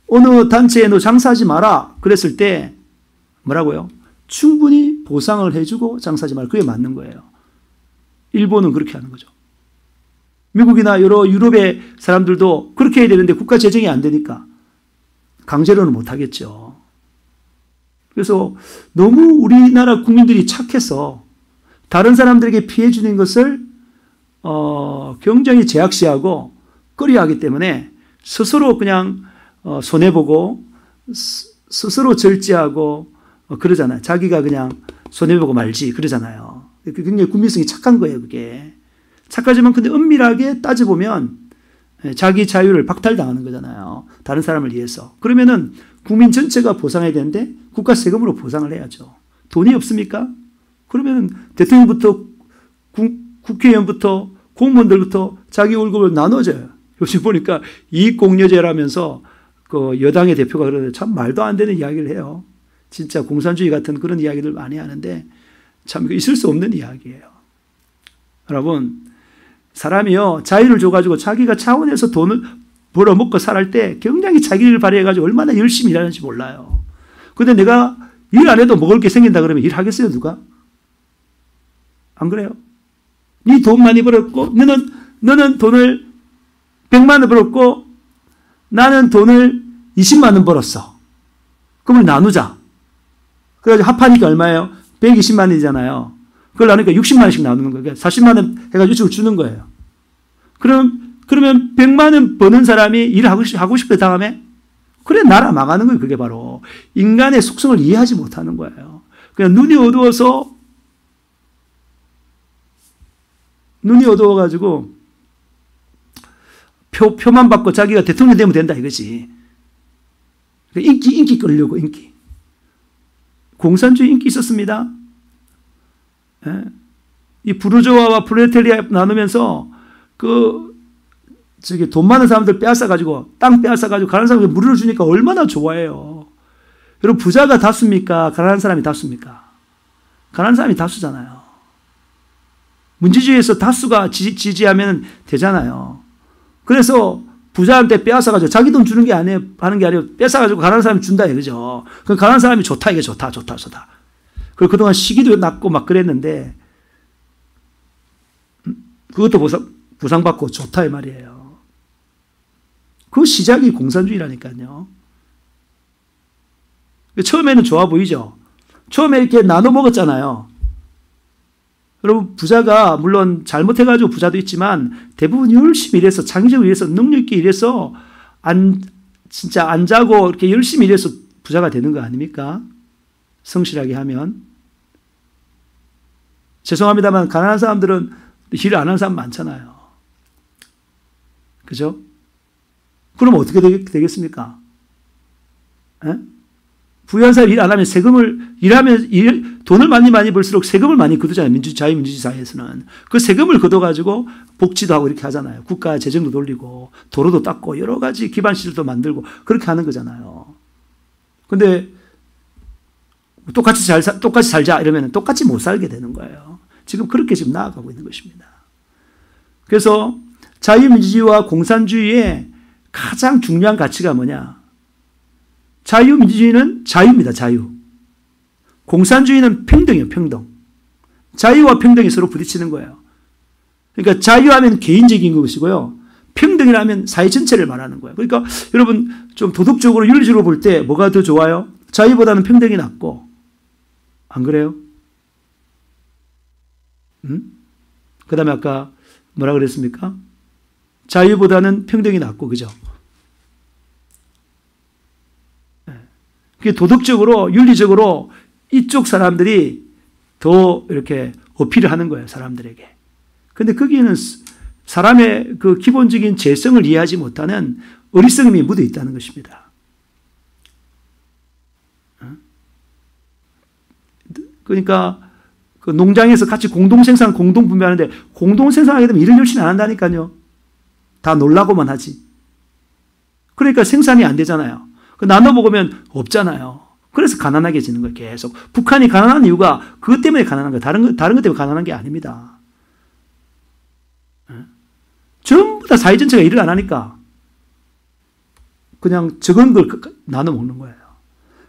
어느 단체에 너 장사하지 마라 그랬을 때 뭐라고요? 충분히 보상을 해주고 장사하지 마라. 그게 맞는 거예요. 일본은 그렇게 하는 거죠. 미국이나 여러 유럽의 사람들도 그렇게 해야 되는데 국가 재정이 안 되니까 강제로는 못 하겠죠. 그래서 너무 우리나라 국민들이 착해서 다른 사람들에게 피해 주는 것을 굉장히 제약시하고 꺼려하기 때문에 스스로 그냥 손해보고 스스로 절제하고 그러잖아요. 자기가 그냥 손해보고 말지 그러잖아요. 굉장히 국민성이 착한 거예요. 그게. 착하지만 근데 엄밀하게 따져보면 자기 자유를 박탈당하는 거잖아요. 다른 사람을 위해서. 그러면은 국민 전체가 보상해야 되는데 국가 세금으로 보상을 해야죠. 돈이 없습니까? 그러면은 대통령부터 국회의원부터 공무원들부터 자기 월급을 나눠줘요. 요즘 보니까 이익공여제라면서 그 여당의 대표가 그러는데 참 말도 안 되는 이야기를 해요. 진짜 공산주의 같은 그런 이야기들 많이 하는데 참 있을 수 없는 이야기예요. 여러분, 사람이요, 자유를 줘가지고 자기가 차원에서 돈을 벌어먹고 살할 때 굉장히 자기를 발휘해가지고 얼마나 열심히 일하는지 몰라요. 근데 내가 일 안 해도 먹을 게 생긴다 그러면 일하겠어요, 누가? 안 그래요? 네 돈 많이 벌었고, 너는 돈을 100만 원 벌었고, 나는 돈을 20만 원 벌었어. 그러면 나누자. 그래가지고 합하니까 얼마예요? 120만 원이잖아요. 그걸 나누니까 60만 원씩 나누는 거예요. 40만 원 해가지고 이쪽으로 주는 거예요. 그러면 100만 원 버는 사람이 일을 하고 싶어 다음에? 그래, 나라 망하는 거예요. 그게 바로. 인간의 속성을 이해하지 못하는 거예요. 그냥 눈이 어두워가지고 표만 받고 자기가 대통령 되면 된다 이거지. 인기 끌려고, 인기. 공산주의 인기 있었습니다. 예? 이 부르주아와 프롤레타리아 나누면서 돈 많은 사람들 빼앗아가지고, 땅 빼앗아가지고 가난한 사람에게 물을 주니까 얼마나 좋아해요. 여러분, 부자가 다수입니까? 가난한 사람이 다수입니까? 가난한 사람이 다수잖아요. 문지주의에서 다수가 지지하면 되잖아요. 그래서 부자한테 빼앗아가지고 자기 돈 주는 게 아니에요. 하는 게 아니고 뺏어가지고 가난한 사람이 준다 이거죠. 그 가난한 사람이 좋다, 이게 좋다. 그리고 그동안 시기도 났고 막 그랬는데 그것도 보상받고 좋다 이 말이에요. 그 시작이 공산주의라니까요. 처음에는 좋아 보이죠. 처음에 이렇게 나눠 먹었잖아요. 여러분, 부자가 물론 잘못해가지고 부자도 있지만 대부분 열심히 일해서 창의적으로 일해서 능력 있게 일해서 진짜 안 자고 이렇게 열심히 일해서 부자가 되는 거 아닙니까? 성실하게 하면. 죄송합니다만 가난한 사람들은 일을 안 하는 사람 많잖아요. 그죠? 그럼 어떻게 되겠습니까? 에? 부유한 사람이 일 안 하면 돈을 많이 벌수록 세금을 많이 거두잖아요. 자유민주주의 사회에서는. 그 세금을 거둬가지고 복지도 하고 이렇게 하잖아요. 국가 재정도 돌리고, 도로도 닦고, 여러 가지 기반시설도 만들고, 그렇게 하는 거잖아요. 근데, 똑같이 살자 이러면 똑같이 못 살게 되는 거예요. 지금 그렇게 지금 나아가고 있는 것입니다. 그래서 자유민주주의와 공산주의의 가장 중요한 가치가 뭐냐? 자유민주주의는 자유입니다. 자유. 공산주의는 평등이에요. 평등. 자유와 평등이 서로 부딪히는 거예요. 그러니까 자유하면 개인적인 것이고요. 평등이라면 사회 전체를 말하는 거예요. 그러니까 여러분 좀 도덕적으로 윤리적으로 볼 때 뭐가 더 좋아요? 자유보다는 평등이 낫고. 안 그래요? 그 다음에 아까 뭐라 그랬습니까? 자유보다는 평등이 낫고, 그죠? 그게 도덕적으로, 윤리적으로 이쪽 사람들이 더 이렇게 어필을 하는 거예요, 사람들에게. 근데 거기에는 사람의 그 기본적인 재성을 이해하지 못하는 어리석음이 묻어 있다는 것입니다. 그러니까 그 농장에서 같이 공동생산, 공동분배하는데 공동생산하게 되면 일을 열심히 안 한다니까요. 다 놀라고만 하지. 그러니까 생산이 안 되잖아요. 나눠 먹으면 없잖아요. 그래서 가난하게지는 거예요, 계속. 북한이 가난한 이유가 그것 때문에 가난한 거예요. 다른 것 때문에 가난한 게 아닙니다. 전부 다 사회 전체가 일을 안 하니까 그냥 적은 걸 나눠 먹는 거예요.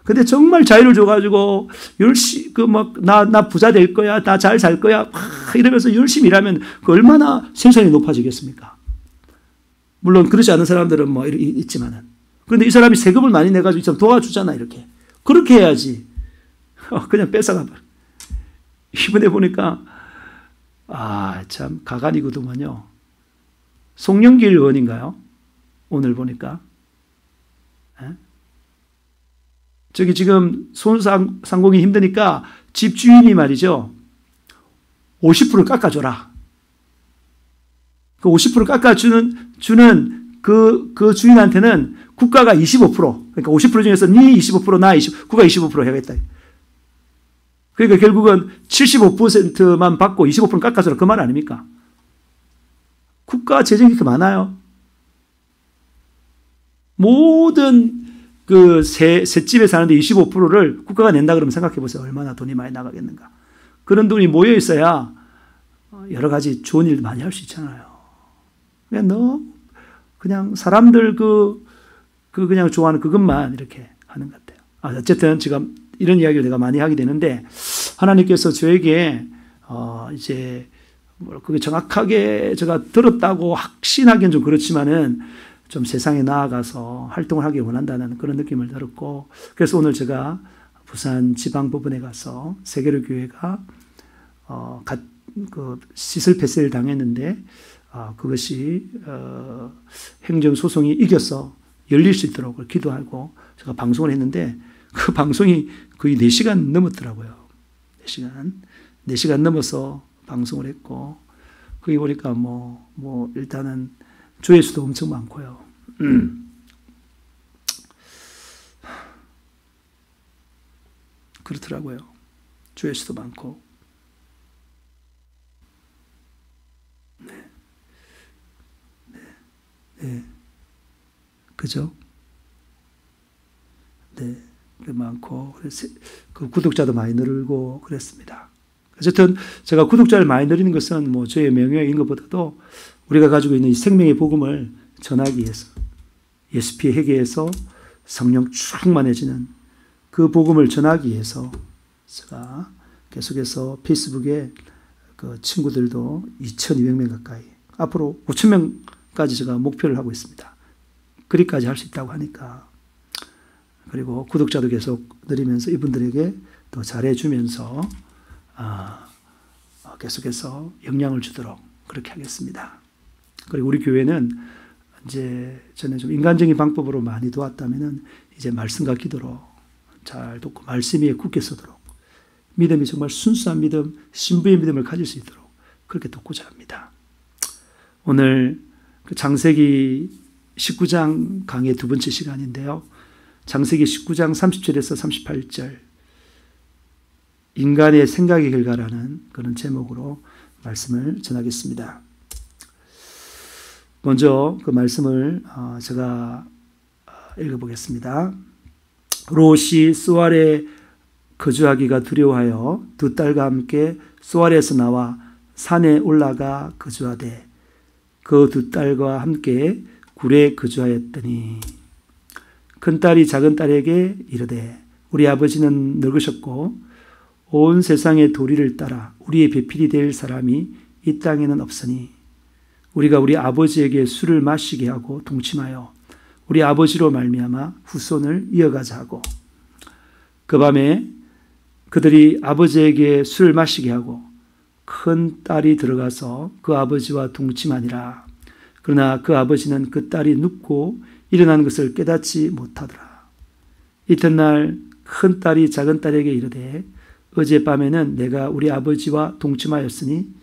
근데 정말 자유를 줘가지고 열심히 나 부자 될 거야, 나 잘 살 거야, 이러면서 열심히 일하면 그 얼마나 생산이 높아지겠습니까? 물론 그렇지 않은 사람들은 뭐 있지만은. 그런데 이 사람이 세금을 많이 내가지고 좀 도와주잖아, 이렇게. 그렇게 해야지. 그냥 뺏어가 버려. 이번에 보니까 참 가관이거든요. 송영길 의원인가요? 오늘 보니까. 저기 지금 손상공이 힘드니까 집주인이 말이죠. 50% 깎아줘라. 그 50% 깎아주는 그 주인한테는 국가가 25%, 그러니까 50% 중에서 니 25%, 나 20%, 국가 25% 해야겠다. 그러니까 결국은 75%만 받고 25% 깎아줘라. 그 말 아닙니까? 국가 재정이 그렇게 많아요. 모든 그 셋집에 사는데 25%를 국가가 낸다 그러면 생각해 보세요. 얼마나 돈이 많이 나가겠는가. 그런 돈이 모여 있어야 여러 가지 좋은 일도 많이 할 수 있잖아요. 그냥 사람들 그냥 좋아하는 그것만 이렇게 하는 것 같아요. 어쨌든 지금 이런 이야기를 내가 많이 하게 되는데 하나님께서 저에게 이제 그게 정확하게 제가 들었다고 확신하기는 좀 그렇지만은 좀 세상에 나아가서 활동을 하기 원한다는 그런 느낌을 들었고, 그래서 오늘 제가 부산 지방법원에 가서 세계로 교회가 시설 폐쇄를 당했는데 그것이 행정소송이 이겨서 열릴 수 있도록 기도하고 제가 방송을 했는데 그 방송이 거의 4시간 넘었더라고요. 4시간 넘어서 방송을 했고 거기 보니까 일단은 조회수도 엄청 많고요. 그렇더라고요. 조회수도 많고. 네. 그죠? 네. 많고, 그 구독자도 많이 늘고 그랬습니다. 어쨌든 제가 구독자를 많이 늘리는 것은 저의 명예인 것보다도 우리가 가지고 있는 이 생명의 복음을 전하기 위해서 예수피의 회개에서 성령 충만해지는 그 복음을 전하기 위해서 제가 계속해서 페이스북에 그 친구들도 2,200명 가까이, 앞으로 5,000명까지 제가 목표를 하고 있습니다. 그리까지 할 수 있다고 하니까. 그리고 구독자도 계속 늘리면서 이분들에게 더 잘해주면서 계속해서 영향을 주도록 그렇게 하겠습니다. 그리고 우리 교회는 이제 전에 좀 인간적인 방법으로 많이 도왔다면은 이제 말씀과 기도로 잘 돕고 말씀 위에 굳게 서도록 믿음이 정말 순수한 믿음, 신부의 믿음을 가질 수 있도록 그렇게 돕고자 합니다. 오늘 그 창세기 19장 강의 두 번째 시간인데요. 창세기 19장 30절에서 38절 인간의 생각의 결과라는 그런 제목으로 말씀을 전하겠습니다. 먼저 그 말씀을 제가 읽어보겠습니다. 롯이 소알에 거주하기가 두려워하여 두 딸과 함께 소알에서 나와 산에 올라가 거주하되 그 두 딸과 함께 굴에 거주하였더니 큰딸이 작은딸에게 이르되 우리 아버지는 늙으셨고 온 세상의 도리를 따라 우리의 배필이 될 사람이 이 땅에는 없으니 우리가 우리 아버지에게 술을 마시게 하고 동침하여 우리 아버지로 말미암아 후손을 이어가자 하고, 그 밤에 그들이 아버지에게 술을 마시게 하고 큰 딸이 들어가서 그 아버지와 동침하니라. 그러나 그 아버지는 그 딸이 눕고 일어난 것을 깨닫지 못하더라. 이튿날 큰 딸이 작은 딸에게 이르되 어젯밤에는 내가 우리 아버지와 동침하였으니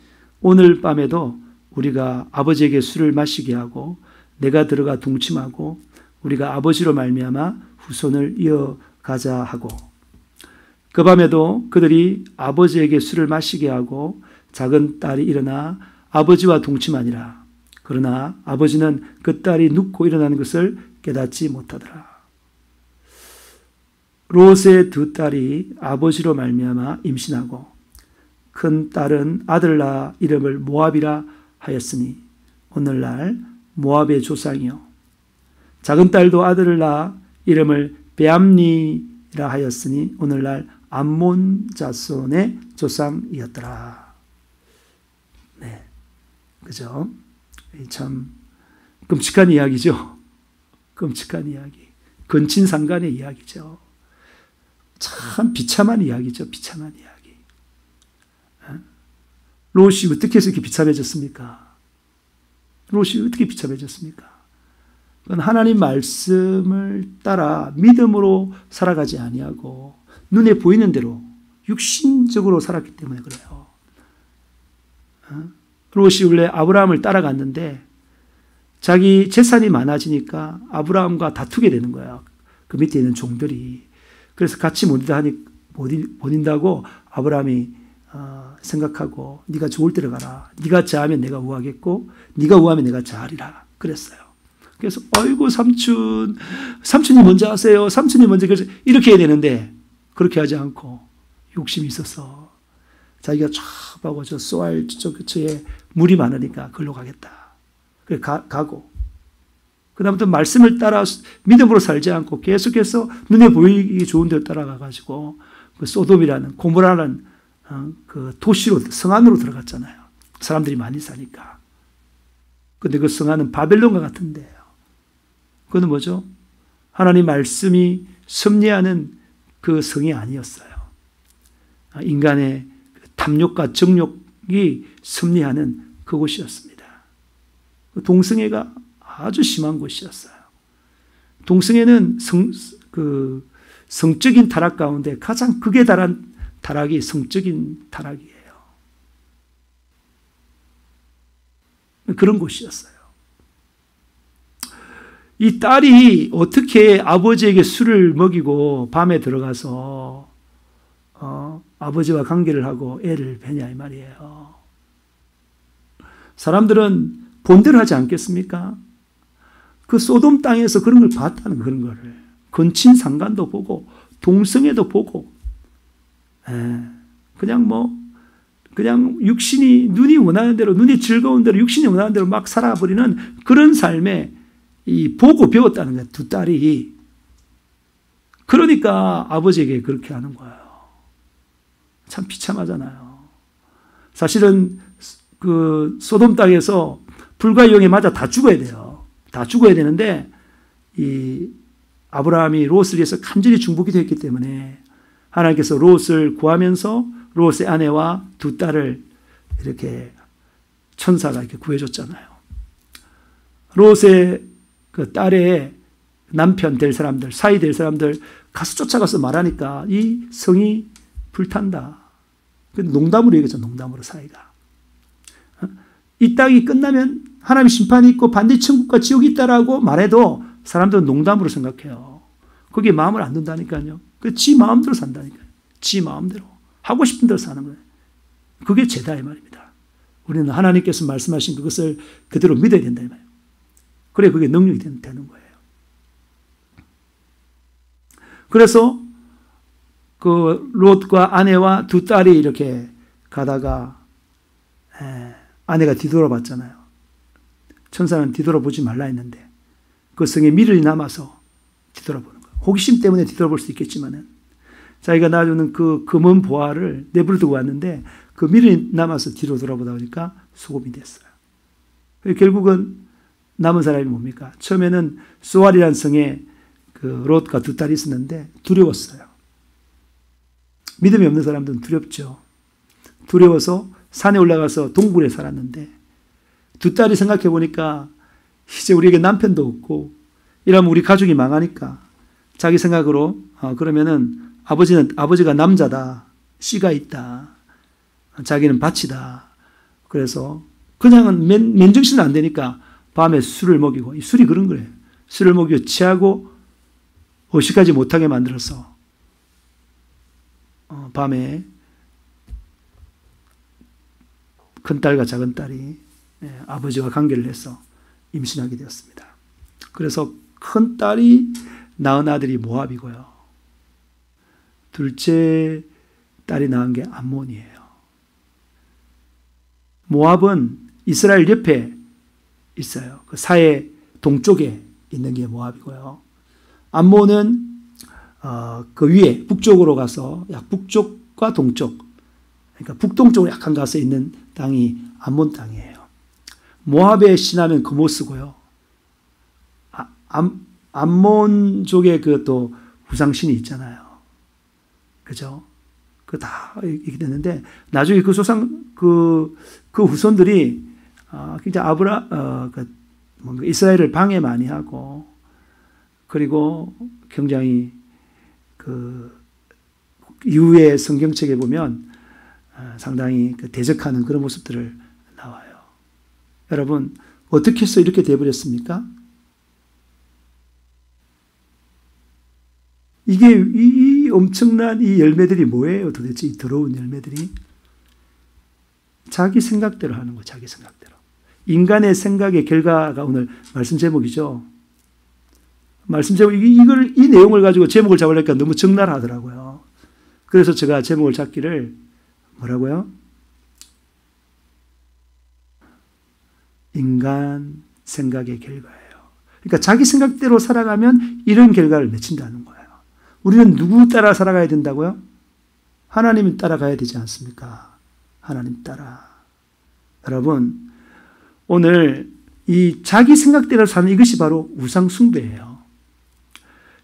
오늘 밤에도 우리가 아버지에게 술을 마시게 하고 내가 들어가 동침하고 우리가 아버지로 말미암아 후손을 이어가자 하고, 그 밤에도 그들이 아버지에게 술을 마시게 하고 작은 딸이 일어나 아버지와 동침하니라. 그러나 아버지는 그 딸이 눕고 일어나는 것을 깨닫지 못하더라. 롯의 두 딸이 아버지로 말미암아 임신하고 큰 딸은 아들 낳아 이름을 모압이라 하였으니 오늘날 모압의 조상이요, 작은 딸도 아들을 낳아 이름을 베암니라 하였으니 오늘날 암몬 자손의 조상이었더라. 네, 그죠? 참 끔찍한 이야기죠. 끔찍한 이야기. 근친상간의 이야기죠. 참 비참한 이야기죠. 비참한 이야기. 롯이 어떻게 해서 이렇게 비참해졌습니까? 롯이 어떻게 비참해졌습니까? 그건 하나님 말씀을 따라 믿음으로 살아가지 아니하고 눈에 보이는 대로 육신적으로 살았기 때문에 그래요. 롯이 원래 아브라함을 따라갔는데 자기 재산이 많아지니까 아브라함과 다투게 되는 거예요. 그 밑에 있는 종들이. 그래서 같이 못 인다고 아브라함이 생각하고 네가 좋을 데로 가라. 네가 자하면 내가 우하겠고 네가 우하면 내가 자하리라 그랬어요. 그래서 아이고 삼촌이 먼저 하세요. 삼촌이 먼저. 그래서 이렇게 해야 되는데 그렇게 하지 않고 욕심이 있어서 자기가 쫙 하고 저 쏘알 저에 물이 많으니까 그걸로 가겠다. 그래 가고 그다음부터 말씀을 따라 믿음으로 살지 않고 계속해서 눈에 보이기 좋은 데로 따라가가지고 그 소돔이라는 고모라는 그 도시로 성 안으로 들어갔잖아요. 사람들이 많이 사니까. 근데 그 성 안은 바벨론과 같은 데예요. 그건 뭐죠? 하나님 말씀이 섭리하는 그 성이 아니었어요. 인간의 탐욕과 정욕이 섭리하는 그곳이었습니다. 동성애가 아주 심한 곳이었어요. 동성애는 성적인 타락 가운데 가장 극에 달한 타락이 성적인 타락이에요. 그런 곳이었어요. 이 딸이 어떻게 아버지에게 술을 먹이고 밤에 들어가서 아버지와 관계를 하고 애를 베냐 이 말이에요. 사람들은 본대로 하지 않겠습니까? 그 소돔 땅에서 그런 걸 봤다는 그런 거를. 근친상간도 보고 동성애도 보고 그냥 육신이 눈이 원하는 대로 눈이 즐거운 대로 육신이 원하는 대로 막 살아버리는 그런 삶에 이 보고 배웠다는 거예요. 두 딸이. 그러니까 아버지에게 그렇게 하는 거예요. 참 비참하잖아요. 사실은 그 소돔 땅에서 불과 영에 맞아 다 죽어야 돼요. 다 죽어야 되는데 이 아브라함이 롯을 위해서 간절히 중보기도 했기 때문에 하나님께서 롯을 구하면서 롯의 아내와 두 딸을 이렇게 천사가 이렇게 구해줬잖아요. 롯의 그 딸의 남편 될 사람들, 사이 될 사람들 가서 쫓아가서 말하니까 이 성이 불탄다. 농담으로 얘기했죠. 농담으로 사이가. 이 땅이 끝나면 하나님의 심판이 있고 반드시 천국과 지옥이 있다라고 말해도 사람들은 농담으로 생각해요. 거기에 마음을 안 둔다니까요. 지 마음대로 산다니까요. 지 마음대로. 하고 싶은 대로 사는 거예요. 그게 죄다 이 말입니다. 우리는 하나님께서 말씀하신 그것을 그대로 믿어야 된다 이 말이에요. 그래 그게 능력이 되는 거예요. 그래서 그 롯과 아내와 두 딸이 이렇게 가다가 아내가 뒤돌아봤잖아요. 천사는 뒤돌아보지 말라 했는데 그 성에 미련이 남아서 뒤돌아보는 거예요. 호기심 때문에 뒤돌아볼 수 있겠지만은 자기가 놔주는 그 금은 보화를 내버려 두고 왔는데 그 미련이 남아서 뒤로 돌아보다 보니까 소금이 됐어요. 결국은 남은 사람이 뭡니까? 처음에는 소알이라는 성에 그 롯과 두 딸이 있었는데 두려웠어요. 믿음이 없는 사람들은 두렵죠. 두려워서 산에 올라가서 동굴에 살았는데 두 딸이 생각해 보니까 이제 우리에게 남편도 없고 이러면 우리 가족이 망하니까 자기 생각으로 그러면은 아버지가 남자다. 씨가 있다. 자기는 밭이다. 그래서 그냥은 맨정신은 안 되니까 밤에 술을 먹이고, 이 술이 그런 거예요. 술을 먹이고 취하고 의식하지 못하게 만들어서 밤에 큰딸과 작은딸이 아버지와 관계를 해서 임신하게 되었습니다. 그래서 큰딸이 낳은 아들이 모압이고요. 둘째 딸이 낳은 게 암몬이에요. 모압은 이스라엘 옆에 있어요. 그 사해 동쪽에 있는 게 모압이고요. 암몬은 그 위에 북쪽으로 가서 약 북쪽과 동쪽, 그러니까 북동쪽으로 약간 가서 있는 땅이 암몬 땅이에요. 모압의 신하면 그모스고요. 암몬 쪽에 그 또 우상신이 있잖아요. 그죠? 그 다 이렇게 됐는데 나중에 그 그 후손들이 굉장히 이스라엘을 방해 많이 하고 그리고 굉장히 그 이후의 성경책에 보면 상당히 대적하는 그런 모습들을 나와요. 여러분 어떻게 해서 이렇게 돼버렸습니까? 이게 이 엄청난 이 열매들이 뭐예요? 도대체 이 더러운 열매들이 자기 생각대로 하는 거예요. 자기 생각대로. 인간의 생각의 결과가 오늘 말씀 제목이죠. 말씀 제목 이 내용을 가지고 제목을 잡으려니까 너무 적나라하더라고요. 그래서 제가 제목을 잡기를 뭐라고요? 인간 생각의 결과예요. 그러니까 자기 생각대로 살아가면 이런 결과를 맺힌다는 거예요. 우리는 누구 따라 살아가야 된다고요? 하나님 따라가야 되지 않습니까? 하나님 따라. 여러분, 오늘 이 자기 생각대로 사는 이것이 바로 우상숭배예요.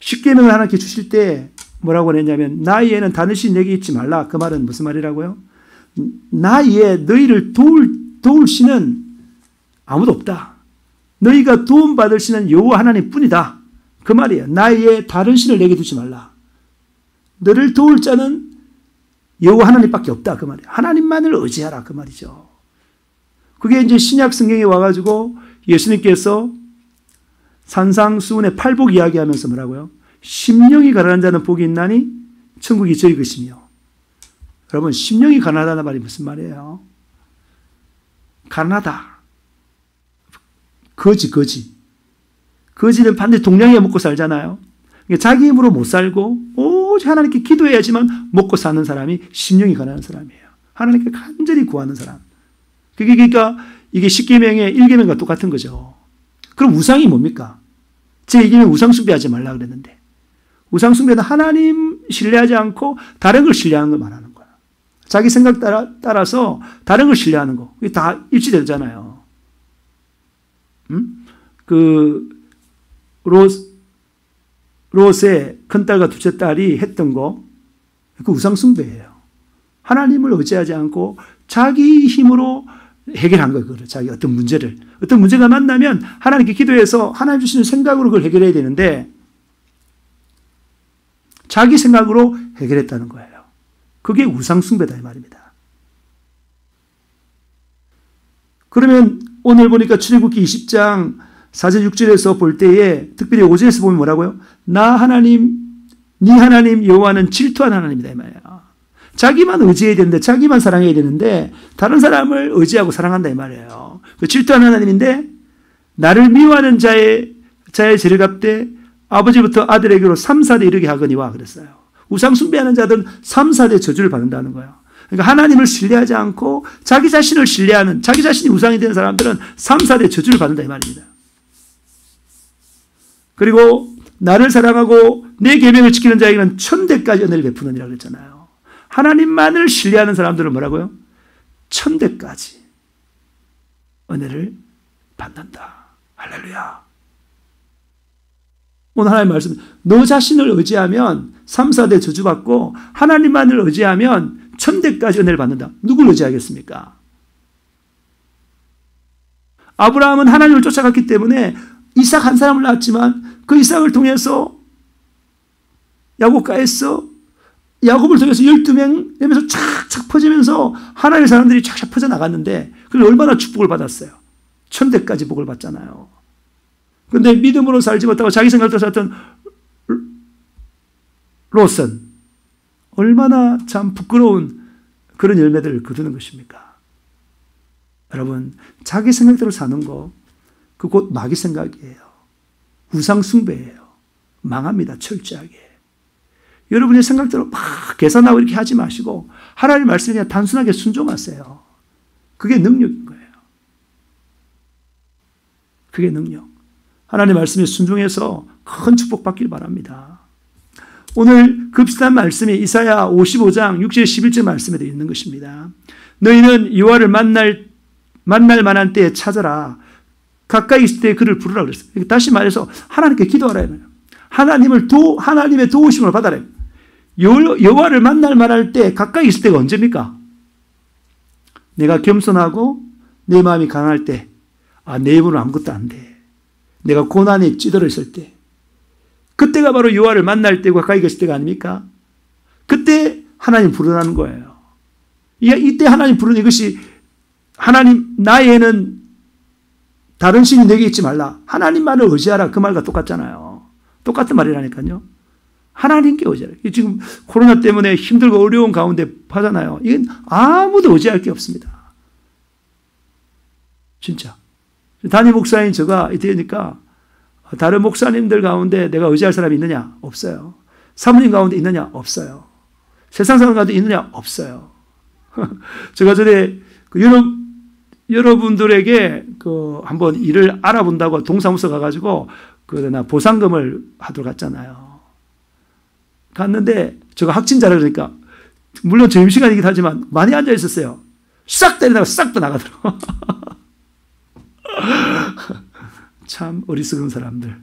십계명을 하나님께 주실 때 뭐라고 했냐면 나이에는 다른 신 내게 있지 말라. 그 말은 무슨 말이라고요? 나이에 너희를 도울 신은 아무도 없다. 너희가 도움받을 신은 여호와 하나님 뿐이다. 그 말이에요. 나이에 다른 신을 내게 두지 말라. 너를 도울 자는 여호와 하나님밖에 없다. 그 말이에요. 하나님만을 의지하라. 그 말이죠. 그게 이제 신약 성경에 와가지고 예수님께서 산상수훈의 팔복 이야기하면서 뭐라고요? 심령이 가난한 자는 복이 있나니 천국이 저희 것이며. 여러분 심령이 가난하다는 말이 무슨 말이에요? 가난하다. 거지. 거지는 반드시 동량에 먹고 살잖아요. 자기 힘으로 못 살고 오직 하나님께 기도해야지만 먹고 사는 사람이 심령이 가난한 사람이에요. 하나님께 간절히 구하는 사람. 그러니까 이게 십계명의 1계명과 똑같은 거죠. 그럼 우상이 뭡니까? 제2계명 우상 숭배하지 말라 그랬는데 우상 숭배는 하나님 신뢰하지 않고 다른 걸 신뢰하는 걸 말하는 거야. 자기 생각 따라서 다른 걸 신뢰하는 거. 이게 다 일치되잖아요. 그 롯의 큰딸과 둘째 딸이 했던 거, 그 우상숭배예요. 하나님을 의지하지 않고 자기 힘으로 해결한 거예요. 그거를. 자기 어떤 문제가 만나면 하나님께 기도해서 하나님 주시는 생각으로 그걸 해결해야 되는데 자기 생각으로 해결했다는 거예요. 그게 우상숭배다 이 말입니다. 그러면 오늘 보니까 출애굽기 20장 4절 6절에서 볼 때에 특별히 5절에서 보면 뭐라고요? 나 하나님, 네 하나님 여호와는 질투한 하나님이다 이 말이에요. 자기만 의지해야 되는데 자기만 사랑해야 되는데 다른 사람을 의지하고 사랑한다 이 말이에요. 그 질투한 하나님인데 나를 미워하는 자의 죄를 갚되 아버지부터 아들에게로 3, 4대 이르게 하거니와 그랬어요. 우상 숭배하는 자들은 3, 4대 저주를 받는다는 거예요. 그러니까 하나님을 신뢰하지 않고 자기 자신을 신뢰하는 자기 자신이 우상이 되는 사람들은 3, 4대 저주를 받는다 이 말입니다. 그리고 나를 사랑하고 내 계명을 지키는 자에게는 1000대까지 은혜를 베푸느니라 그랬잖아요. 하나님만을 신뢰하는 사람들은 뭐라고요? 1000대까지 은혜를 받는다. 할렐루야. 오늘 하나님의 말씀, 너 자신을 의지하면 3, 4대 저주받고 하나님만을 의지하면 천대까지 은혜를 받는다. 누굴 의지하겠습니까? 아브라함은 하나님을 쫓아갔기 때문에 이삭 한 사람을 낳았지만 그 이삭을 통해서 야곱가에서 야곱을 통해서 12명 되면서 촥촥 퍼지면서 하나님의 사람들이 촥촥 퍼져나갔는데 그걸 얼마나 축복을 받았어요. 천대까지 복을 받잖아요. 그런데 믿음으로 살지 못하고 자기 생각대로 살았던 롯은 얼마나 참 부끄러운 그런 열매들을 거두는 것입니까? 여러분, 자기 생각대로 사는 거, 그 곧 마귀 생각이에요. 우상 숭배예요. 망합니다. 철저하게. 여러분의 생각대로 막 계산하고 이렇게 하지 마시고 하나님의 말씀에 그냥 단순하게 순종하세요. 그게 능력인 거예요. 그게 능력. 하나님의 말씀에 순종해서 큰 축복 받길 바랍니다. 오늘 그 비슷한 말씀이 이사야 55장 6절 11절 말씀에도 있는 것입니다. 너희는 여호와를 만날 만한 때에 찾아라. 가까이 있을 때 그를 부르라 그랬어요. 다시 말해서 하나님께 기도하라. 하나님의 도우심을 받아라. 여호와를 만날 만할 때 가까이 있을 때가 언제입니까? 내가 겸손하고 내 마음이 강할 때, 내 입으로는 아무것도 안 돼. 내가 고난에 찌들어 있을 때, 그때가 바로 여호와를 만날 때고 가까이 계실 때가 아닙니까? 그때 하나님 부르라는 거예요. 이때 하나님 부르는 이것이 하나님 나에는 다른 신이 내게 있지 말라. 하나님만을 의지하라. 그 말과 똑같잖아요. 똑같은 말이라니까요. 하나님께 의지하라. 지금 코로나 때문에 힘들고 어려운 가운데 하잖아요. 이건 아무도 의지할 게 없습니다. 진짜. 담임 목사인 제가 이때니까 다른 목사님들 가운데 내가 의지할 사람이 있느냐? 없어요. 사모님 가운데 있느냐? 없어요. 세상 사람 가운데 있느냐? 없어요. 제가 전에 여러분들에게 한번 일을 알아본다고 동사무소 가가지고 보상금을 하도록 갔잖아요. 갔는데 제가 확진자라 그러니까 물론 점심시간이긴 하지만 많이 앉아 있었어요. 싹 때리다가 싹 또 나가더라고. 참 어리석은 사람들.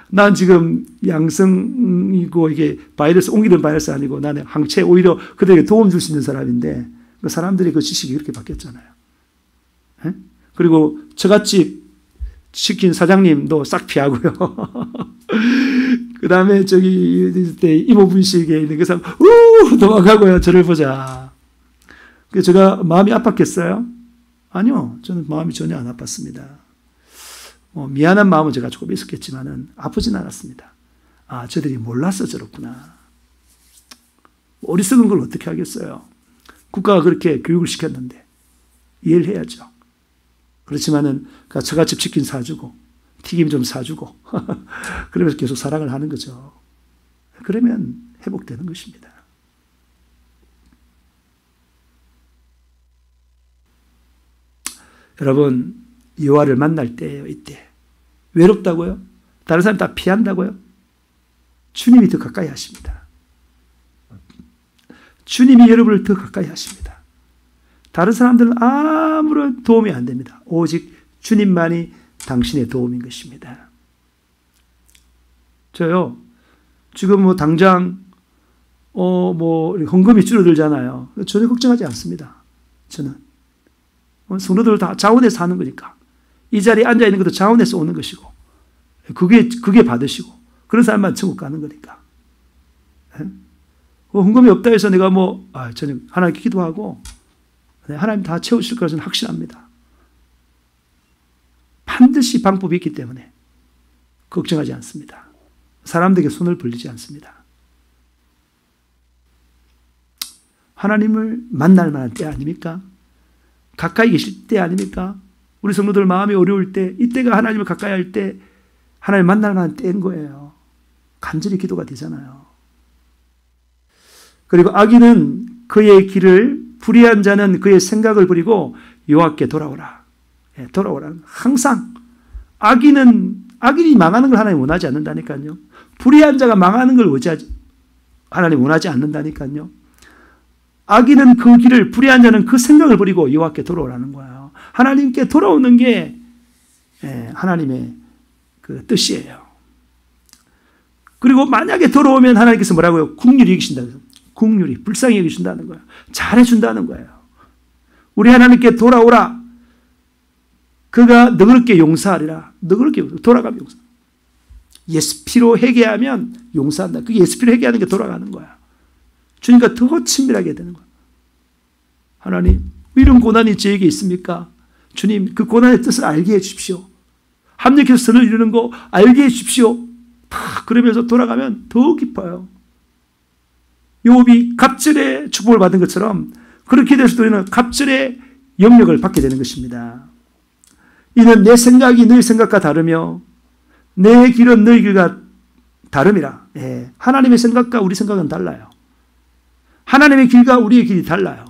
난 지금 양성이고 이게 바이러스, 옮기는 바이러스 아니고 나는 항체 오히려 그들에게 도움 줄 수 있는 사람인데 그 사람들이 그 지식이 그렇게 바뀌었잖아요. 에? 그리고 처갓집 시킨 사장님도 싹 피하고요. 그 다음에 이모분식에 있는 그 사람, 도망가고요. 저를 보자. 그래서 제가 마음이 아팠겠어요? 아니요. 저는 마음이 전혀 안 아팠습니다. 미안한 마음은 제가 조금 있었겠지만은 아프진 않았습니다. 저들이 몰라서 저렇구나. 어리석은 걸 어떻게 하겠어요? 국가가 그렇게 교육을 시켰는데 이해를 해야죠. 그렇지만은 처갓집 치킨 사주고 튀김 좀 사주고 그러면서 계속 사랑을 하는 거죠. 그러면 회복되는 것입니다. 여러분, 여호와를 만날 때예요. 이때 외롭다고요? 다른 사람 다 피한다고요? 주님이 더 가까이 하십니다. 주님이 여러분을 더 가까이 하십니다. 다른 사람들은 아무런 도움이 안 됩니다. 오직 주님만이 당신의 도움인 것입니다. 저요, 지금 당장 헌금이 줄어들잖아요. 전혀 걱정하지 않습니다. 저는 성도들 다 자원해서 하는 거니까. 이 자리에 앉아 있는 것도 자원해서 오는 것이고, 그게 받으시고, 그런 사람만 천국 가는 거니까. 헌금이 없다 해서 내가 저는 하나님께 기도하고, 하나님 다 채우실 것은 확신합니다. 반드시 방법이 있기 때문에 걱정하지 않습니다. 사람들에게 손을 벌리지 않습니다. 하나님을 만날 만한 때 아닙니까? 가까이 계실 때 아닙니까? 우리 성도들 마음이 어려울 때, 이때가 하나님을 가까이 할 때, 하나님 만날 만한 때인 거예요. 간절히 기도가 되잖아요. 그리고 악인은 그의 길을, 불의한 자는 그의 생각을 버리고 여호와께 돌아오라. 돌아오라. 항상 악인이 망하는 걸 하나님 원하지 않는다니까요. 불의한 자가 망하는 걸 하나님 원하지 않는다니까요. 악인은 그 길을, 불의한 자는 그 생각을 버리고 여호와께 돌아오라는 거예요. 하나님께 돌아오는 게 하나님의 그 뜻이에요. 그리고 만약에 돌아오면 하나님께서 뭐라고요? 긍휼히 여기신다. 긍휼히 불쌍히 여기신다는 거예요. 잘해준다는 거예요. 우리 하나님께 돌아오라. 그가 너그럽게 용서하리라. 너그럽게 돌아가면 용서. 예수 피로 회개하면 용서한다. 그게 예수 피로 회개하는 게 돌아가는 거야. 주님과 더 친밀하게 되는 거야. 하나님, 이런 고난이 저에게 있습니까? 주님, 그 고난의 뜻을 알게 해 주십시오. 합력해서 선을 이루는 거 알게 해 주십시오. 그러면서 돌아가면 더 깊어요. 욥이 갑절의 축복을 받은 것처럼 그렇게 돼서 우리는 갑절의 영역을 받게 되는 것입니다. 이는 내 생각이 너희 생각과 다르며 내 길은 너희 길과 다름이라. 하나님의 생각과 우리 생각은 달라요. 하나님의 길과 우리의 길이 달라요.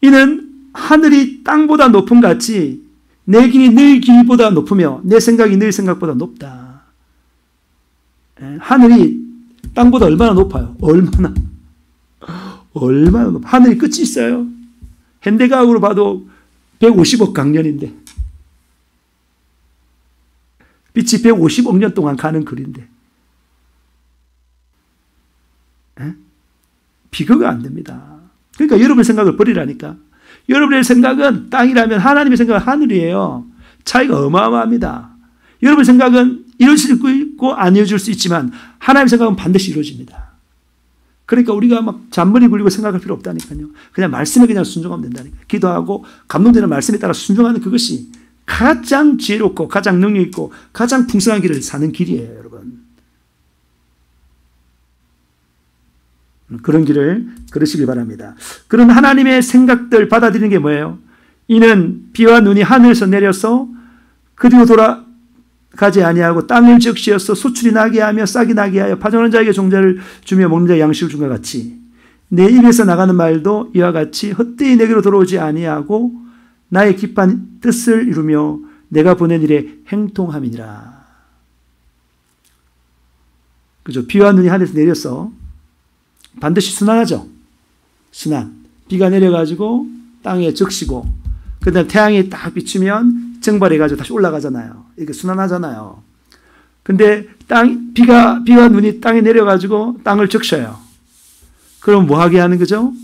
이는 하늘이 땅보다 높음 같이 내 길이 너희 길보다 높으며 내 생각이 너희 생각보다 높다. 하늘이 땅보다 얼마나 높아요? 얼마나 높아. 하늘이 끝이 있어요. 현대과학으로 봐도 150억 강년인데 빛이 150억 년 동안 가는 거리인데 비교가 안 됩니다. 그러니까 여러분의 생각을 버리라니까. 여러분의 생각은 땅이라면 하나님의 생각은 하늘이에요. 차이가 어마어마합니다. 여러분의 생각은 이루어질 수 있고 안 이루어질 수 있지만 하나님의 생각은 반드시 이루어집니다. 그러니까 우리가 막 잔머리 굴리고 생각할 필요 없다니까요. 그냥 말씀에 그냥 순종하면 된다니까요. 기도하고 감동되는 말씀에 따라 순종하는 그것이 가장 지혜롭고 가장 능력 있고 가장 풍성한 길을 사는 길이에요, 여러분. 그런 길을 걸으시길 바랍니다. 그런 하나님의 생각들 받아들이는 게 뭐예요? 이는 비와 눈이 하늘에서 내려서 그리고 돌아가지 아니하고 땅을 적시어서 소출이 나게 하며 싹이 나게 하여 파종하는 자에게 종자를 주며 먹는 자에게 양식을 준 것 같이 내 입에서 나가는 말도 이와 같이 헛되이 내게로 돌아오지 아니하고 나의 깊은 뜻을 이루며 내가 보낸 일에 행통함이니라. 그죠? 비와 눈이 하늘에서 내려서 반드시 순환하죠. 순환. 비가 내려가지고 땅에 적시고 그 다음에 태양이 딱 비추면 증발해가지고 다시 올라가잖아요. 이게 순환하잖아요. 근데 비와 눈이 땅에 내려가지고 땅을 적셔요. 그럼 뭐 하게 하는 거죠?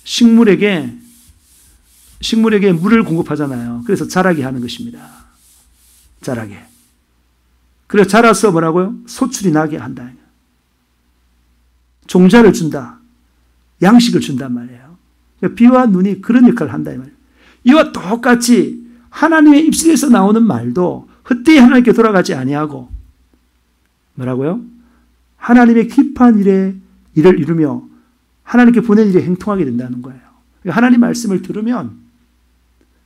식물에게 물을 공급하잖아요. 그래서 자라게 하는 것입니다. 자라게. 그래서 자라서 뭐라고요? 소출이 나게 한다. 종자를 준다. 양식을 준단 말이에요. 비와 눈이 그런 역할을 한다 이 말이에요. 이와 똑같이 하나님의 입술에서 나오는 말도 헛되이 하나님께 돌아가지 아니하고 뭐라고요? 하나님의 깊은 일을 이루며 하나님께 보낸 일에 행통하게 된다는 거예요. 하나님 말씀을 들으면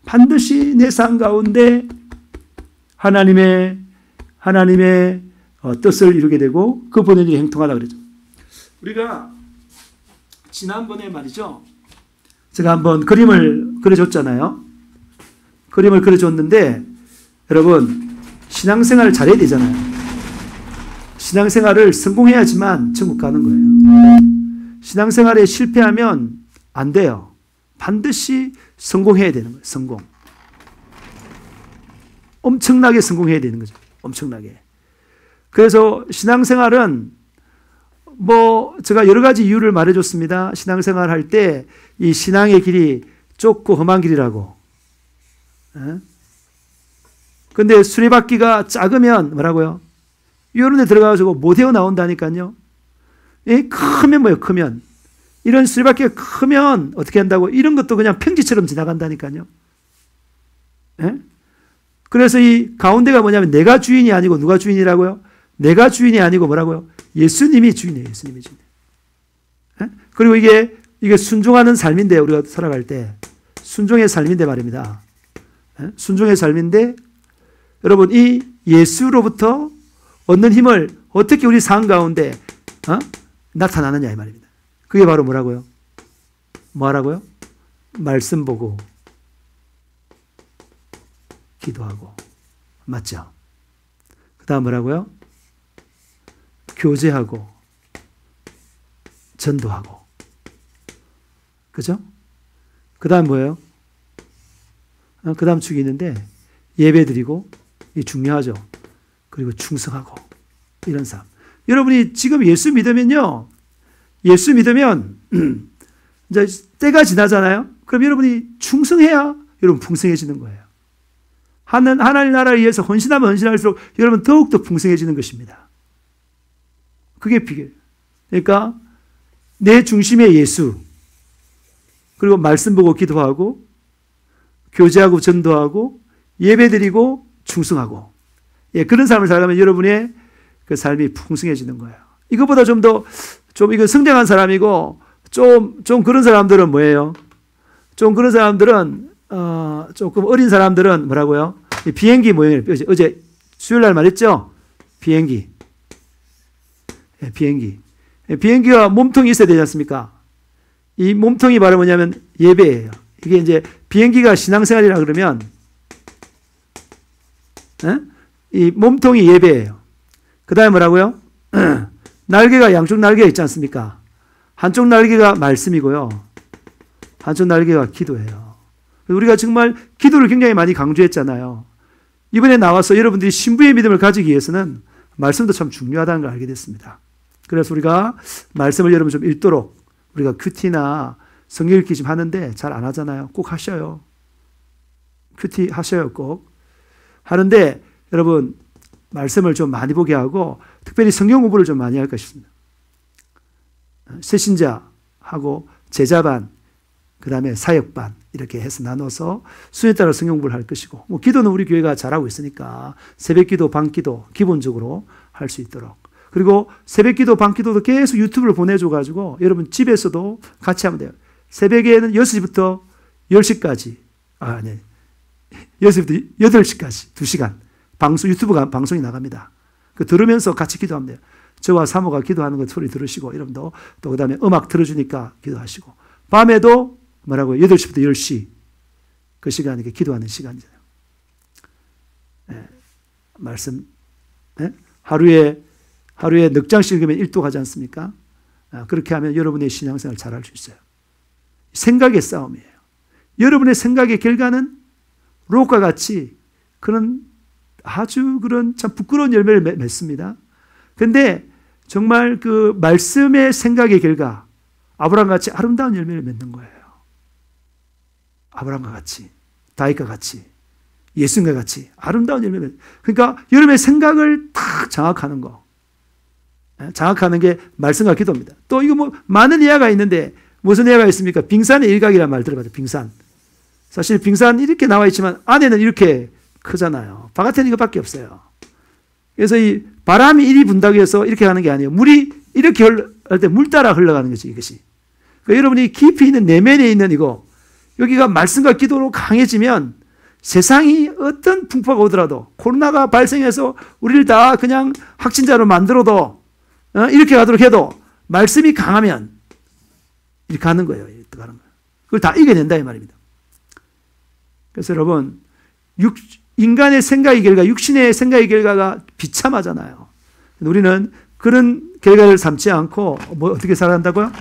반드시 내 삶 가운데 하나님의 뜻을 이루게 되고 그 보낸 일에 행통하다 그러죠. 우리가 지난번에 말이죠. 제가 한번 그림을 그려줬잖아요. 그림을 그려줬는데 여러분 신앙생활을 잘해야 되잖아요. 신앙생활을 성공해야지만 천국 가는 거예요. 신앙생활에 실패하면 안 돼요. 반드시 성공해야 되는 거예요. 성공. 엄청나게 성공해야 되는 거죠. 엄청나게. 그래서 신앙생활은 제가 여러 가지 이유를 말해줬습니다. 신앙생활 할 때 이 신앙의 길이 좁고 험한 길이라고. 근데 수레바퀴가 작으면 뭐라고요? 이런 데 들어가가지고 못 헤어나온다니까요. 크면 뭐예요? 크면. 이런 수레바퀴가 크면 어떻게 한다고? 이런 것도 그냥 평지처럼 지나간다니까요. 그래서 이 가운데가 뭐냐면 내가 주인이 아니고 누가 주인이라고요? 내가 주인이 아니고 뭐라고요? 예수님이 주인이에요. 예수님이 주인. 그리고 이게 순종하는 삶인데 우리가 살아갈 때 순종의 삶인데 말입니다. 순종의 삶인데 여러분 이 예수로부터 얻는 힘을 어떻게 우리 삶 가운데 나타나느냐 이 말입니다. 그게 바로 뭐라고요? 뭐라고요? 말씀 보고 기도하고 맞죠? 그 다음 뭐라고요? 교제하고 전도하고 그죠? 그 다음 뭐예요? 그 다음 축이 있는데 예배 드리고, 이 중요하죠. 그리고 충성하고, 이런 삶. 여러분이 지금 예수 믿으면요, 예수 믿으면 이제 때가 지나잖아요. 그럼 여러분이 충성해야 여러분 풍성해지는 거예요. 하나님 나라를 위해서 헌신하면 헌신할수록 여러분 더욱더 풍성해지는 것입니다. 그게 비결. 그러니까 내 중심에 예수, 그리고 말씀 보고 기도하고, 교제하고 전도하고, 예배드리고 충성하고, 그런 삶을 살아가면 여러분의 그 삶이 풍성해지는 거예요. 이것보다 좀 이거 성장한 사람이고, 좀 그런 사람들은 뭐예요? 좀 그런 사람들은, 조금 어린 사람들은 뭐라고요? 비행기 모형을, 어제 수요일 날 말했죠? 비행기. 비행기. 비행기가 몸통이 있어야 되지 않습니까? 이 몸통이 바로 뭐냐면 예배예요. 이게 이제 비행기가 신앙생활이라 그러면, 이 몸통이 예배예요. 그 다음에 뭐라고요? 날개가, 양쪽 날개가 있지 않습니까? 한쪽 날개가 말씀이고요. 한쪽 날개가 기도예요. 우리가 정말 기도를 굉장히 많이 강조했잖아요. 이번에 나와서 여러분들이 신부의 믿음을 가지기 위해서는 말씀도 참 중요하다는 걸 알게 됐습니다. 그래서 우리가 말씀을 여러분 좀 읽도록, 우리가 큐티나 성경 읽기 좀 하는데 잘 안 하잖아요. 꼭 하셔요. 큐티 하셔요. 꼭. 하는데 여러분 말씀을 좀 많이 보게 하고, 특별히 성경 공부를 좀 많이 할 것입니다. 새신자하고 제자반, 그 다음에 사역반, 이렇게 해서 나눠서 수에 따라 성경 공부를 할 것이고, 뭐 기도는 우리 교회가 잘하고 있으니까 새벽 기도, 밤 기도 기본적으로 할 수 있도록, 그리고 새벽 기도, 밤 기도도 계속 유튜브를 보내줘가지고 여러분 집에서도 같이 하면 돼요. 새벽에는 6시부터 10시까지, 6시부터 8시까지 2시간 유튜브 방송이 나갑니다. 그 들으면서 같이 기도하면 돼요. 저와 사모가 기도하는 거 소리 들으시고, 여러분도 또 그 다음에 음악 들어주니까 기도하시고, 밤에도 뭐라고요? 8시부터 10시 그 시간이 기도하는 시간이잖아요. 말씀, 하루에 넉 장씩 읽으면 1도 가지 않습니까? 그렇게 하면 여러분의 신앙생활을 잘할 수 있어요. 생각의 싸움이에요. 여러분의 생각의 결과는 롯과 같이 아주 그런 참 부끄러운 열매를 맺습니다. 근데 정말 그 말씀의 생각의 결과, 아브라함과 같이 아름다운 열매를 맺는 거예요. 아브라함과 같이, 다윗과 같이, 예수님과 같이 아름다운 열매를. 그러니까 여러분의 생각을 딱 장악하는 거. 장악하는 게 말씀과 기도입니다. 또 이거 뭐 많은 예화가 있는데 무슨 예화가 있습니까? 빙산의 일각이라는 말 들어봤죠. 빙산. 사실 빙산 이렇게 나와 있지만 안에는 이렇게 크잖아요. 바깥에는 이거밖에 없어요. 그래서 이 바람이 이리 분다고 해서 이렇게 가는 게 아니에요. 물이 이렇게 할 때 물 따라 흘러가는 거지, 이것이. 그러니까 여러분이 깊이 있는 내면에 있는 이거, 여기가 말씀과 기도로 강해지면 세상이 어떤 풍파가 오더라도, 코로나가 발생해서 우리를 다 그냥 확진자로 만들어도, 이렇게 가도록 해도 말씀이 강하면 이렇게 가는 거예요. 이렇게 가는 거예요. 그걸 다 이겨낸다 이 말입니다. 그래서 여러분, 인간의 생각의 결과, 육신의 생각의 결과가 비참하잖아요. 우리는 그런 결과를 삼지 않고 어떻게 살아야 한다고요?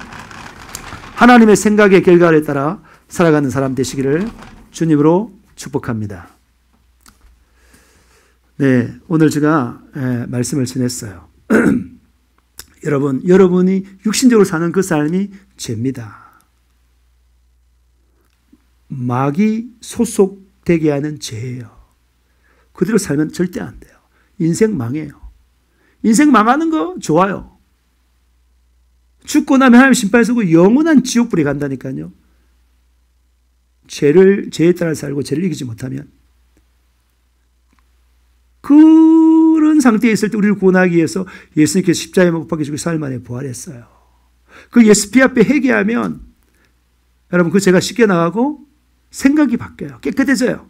하나님의 생각의 결과에 따라 살아가는 사람 되시기를 주님으로 축복합니다. 네, 오늘 제가 말씀을 전했어요. 여러분이 육신적으로 사는 그 삶이 죄입니다. 마귀 소속되게 하는 죄예요. 그대로 살면 절대 안 돼요. 인생 망해요. 인생 망하는 거 좋아요. 죽고 나면 하나님 심판 쓰고 영원한 지옥불에 간다니까요. 죄에 따라 살고 죄를 이기지 못하면, 그런 상태에 있을 때 우리를 구원하기 위해서 예수님께서 십자가에 못 박히시고 4일 만에 부활했어요. 그 예수 피 앞에 회개하면 여러분 그 죄가 씻겨나가고 생각이 바뀌어요. 깨끗해져요.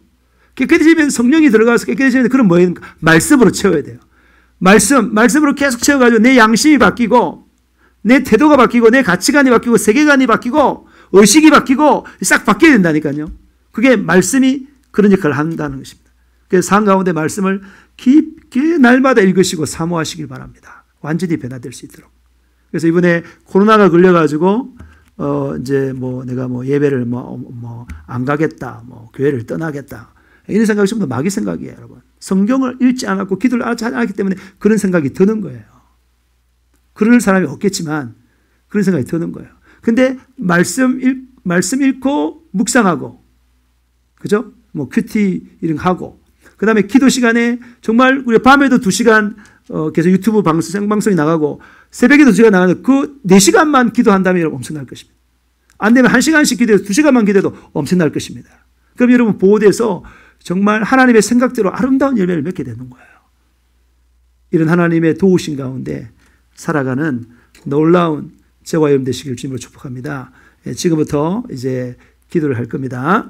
깨끗해지면 성령이 들어가서 깨끗해지면 그런 뭐예요? 말씀으로 채워야 돼요. 말씀으로 계속 채워가지고 내 양심이 바뀌고, 내 태도가 바뀌고, 내 가치관이 바뀌고, 세계관이 바뀌고, 의식이 바뀌고, 싹 바뀌어야 된다니까요. 그게 말씀이 그런 역할을 한다는 것입니다. 그래서 삶 가운데 말씀을 깊게 날마다 읽으시고 사모하시길 바랍니다. 완전히 변화될 수 있도록. 그래서 이번에 코로나가 걸려가지고 이제 내가 예배를 안 가겠다, 교회를 떠나겠다. 이런 생각이 전부 다 마귀 생각이에요, 여러분. 성경을 읽지 않았고 기도를 하지 않았기 때문에 그런 생각이 드는 거예요. 그럴 사람이 없겠지만 그런 생각이 드는 거예요. 근데 말씀 읽고 묵상하고, 그죠? 큐티 이런 거 하고, 그 다음에 기도 시간에 정말 우리 밤에도 2시간 계속 유튜브 생방송이 나가고 새벽에도 2시간 나가는데 그 4시간만 기도한다면 여러분 엄청날 것입니다. 안 되면 1시간씩 기도해서 2시간만 기도해도 엄청날 것입니다. 그럼 여러분 보호돼서 정말 하나님의 생각대로 아름다운 열매를 맺게 되는 거예요. 이런 하나님의 도우신 가운데 살아가는 놀라운 저와 여러분 되시길 주님으로 축복합니다. 지금부터 이제 기도를 할 겁니다.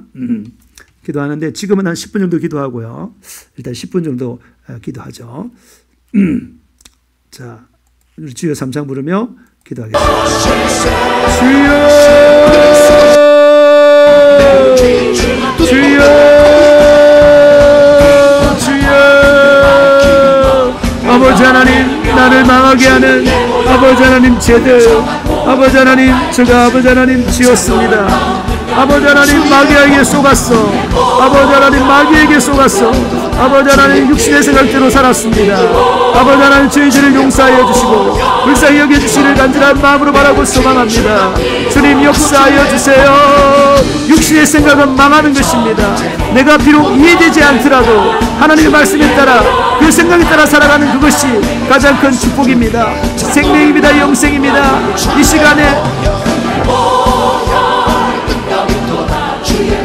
기도하는데 지금은 한 10분 정도 기도하고요. 일단 10분 정도 기도하죠. 자, 우리 주여 3장 부르며 기도하겠습니다. 주여, 주여, 주여. 아버지 하나님, 나를 망하게 하는 아버지 하나님 죄들, 아버지 하나님, 제가 아버지 하나님 지었습니다. 아버지 하나님, 마귀에게 속았어. 아버지 하나님, 마귀에게 속았어. 아버지 하나님, 육신의 생각대로 살았습니다. 아버지 하나님, 저희 죄를 용서하여 주시고 불쌍히 여겨주시기를 간절한 마음으로 바라고 소망합니다. 주님, 역사하여 주세요. 육신의 생각은 망하는 것입니다. 내가 비록 이해되지 않더라도 하나님의 말씀에 따라 그 생각에 따라 살아가는 그것이 가장 큰 축복입니다. 생명입니다. 영생입니다. 이 시간에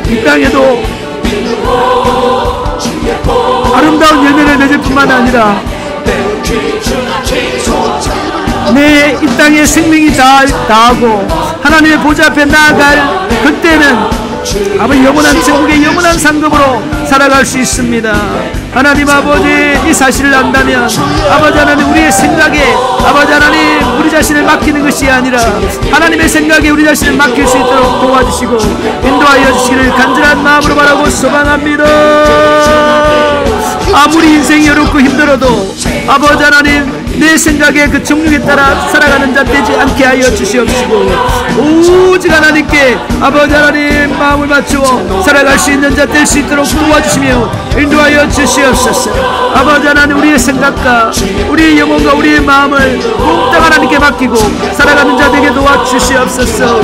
이 땅에도 아름다운 열매를 맺을 뿐만 아니라 내 이 땅의 생명이 다하고 하나님의 보좌 앞에 나아갈 그때는 아버지 영원한 천국의 영원한 상급으로 살아갈 수 있습니다. 하나님 아버지, 이 사실을 안다면 아버지 하나님, 우리의 생각에 아버지 하나님 우리 자신을 맡기는 것이 아니라 하나님의 생각에 우리 자신을 맡길 수 있도록 도와주시고 인도하여 주시기를 간절한 마음으로 바라고 소망합니다. 아무리 인생이 어렵고 힘들어도 아버지 하나님, 내 생각의 그 정욕에 따라 살아가는 자 되지 않게 하여 주시옵시고 오직 하나님께 아버지 하나님 마음을 맞추어 살아갈 수 있는 자 될 수 있도록 도와주시며 인도하여 주시옵소서. 아버지 하나님, 우리의 생각과 우리의 영혼과 우리의 마음을 몽땅 하나님께 맡기고 살아가는 자 되게 도와주시옵소서.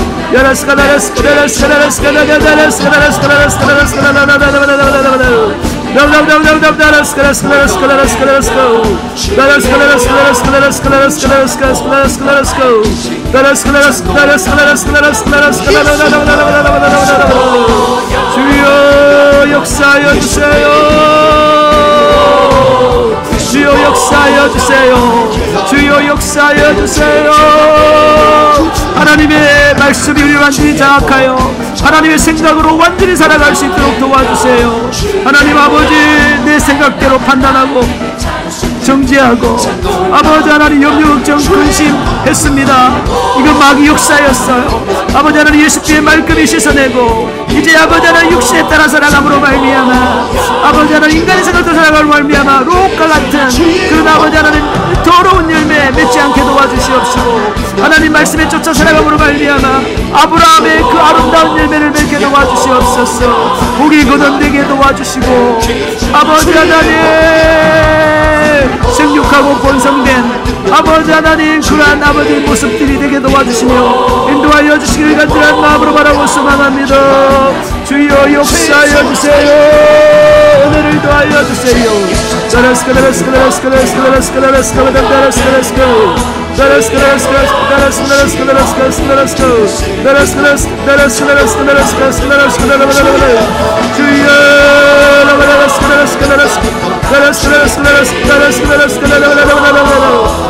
주여 역사하여 주세요. 주여 역사하여 주세요. 주여 역사하여 주세요. 하나님의 말씀이 우리를 완전히 장악하여 하나님의 생각으로 완전히 살아갈 수 있도록 도와주세요. 하나님 아버지, 내 생각대로 판단하고 정죄하고 아버지 하나님 염려 걱정 근심했습니다. 이건 마귀 역사였어요. 아버지 하나님, 예수님의 말끔히 씻어내고 이제 아버지 하나님 육신에 따라 살아감으로 말미암아 아버지 하나님 인간의 생각대로 살아감으로 말미암아 롯과 같은 그런 아버지 하나님 더러운 열매 맺지 않게 도와주시옵시고 하나님 말씀에 쫓아 살아감으로 말미암아 아브라함의 그 아름다운 열매를 맺게 도와주시옵소서. 복이 거듭되게 도와주시고 아버지 하나님, 생육하고 번성된 아버지 하나님 그러한 아버지 모습들이 되게 도와주시며 인도하여 주시기를 간절한 마음으로 바라고 소망합니다. 주여 역사하여 주세요. 은혜를 더하여 주세요.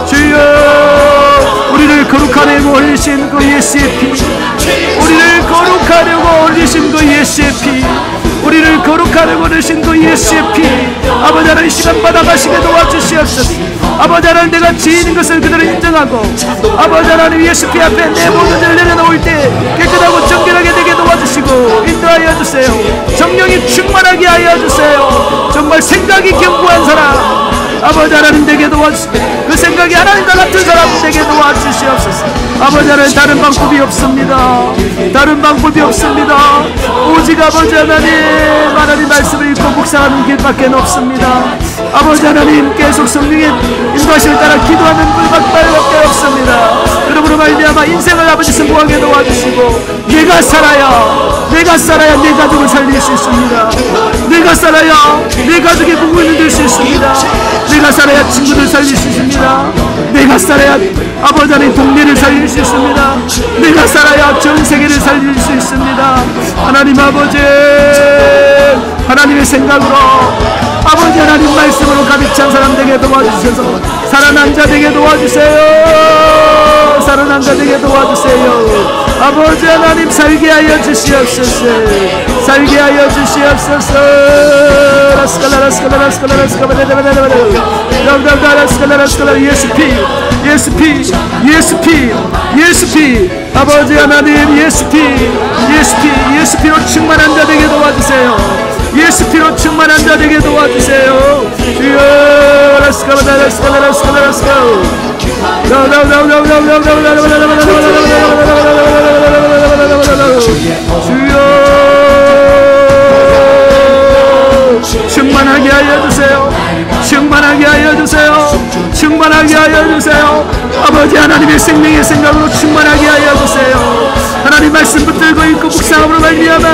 주여, 우리를 거룩하려고 올리신 그 예수의 피, 우리를 거룩하려고 올리신 그 예수의 피, 우리를 거룩하려고 올리신 그 예수의 피, 아버지 하나님 시간 받아가시게 도와주시옵소서. 아버지 하나님, 내가 죄인인 것을 그대로 인정하고 아버지 하나님 예수 피 앞에 내 모든 죄를 내려놓을 때 깨끗하고 정결하게 되게 도와주시고 인도하여 주세요. 성령이 충만하게 하여 주세요. 정말 생각이 견고한 사람 아버지 하나님 되게 도와주시고 그 하나님의 생각이 하나님과 같은 사람 되게 도와주시옵소서. 아버지 하나님, 다른 방법이 없습니다. 다른 방법이 없습니다. 오직 아버지 하나님 말씀을 읽고 묵상하는 길밖에 없습니다. 아버지 하나님, 계속 성령의 인도하심을 따라 기도하는 불밖에 없습니다. 그러므로 말미암아 인생을 아버지 성공하게 도와주시고, 내가 살아야 내 가족을 살릴 수 있습니다. 내가 살아야 내 가족의 부모님을 될 수 있습니다. 내가 살아야 친구들 살릴 수 있습니다. 내가 살아야 아버지 하나님 동네를 살릴 수 있습니다. 내가 살아야 전 세계를 살릴 수 있습니다. 하나님 아버지, 하나님의 생각으로 아버지 하나님 말씀으로 가득 찬 사람 되게 도와주셔서 살아난 자 되게 도와주세요. 살아난 자 되게 도와주세요. 아버지 하나님, 살게 하여 주시옵소서. 살게 하여 주시옵소서. 예수 피 아버지 하나님, 예수 피로 충만한 자 되게 도와주세요. 예수 피로 충만한 자 되게 도와주세요. 주여, 충만하게 하여 주세요. 충만하게 하여 주세요. 충만하게 하여 주세요. 아버지 하나님의 생명의 생각으로 충만하게 하여 주세요. 하나님 말씀 붙들고 읽고 묵상함으로 말미암아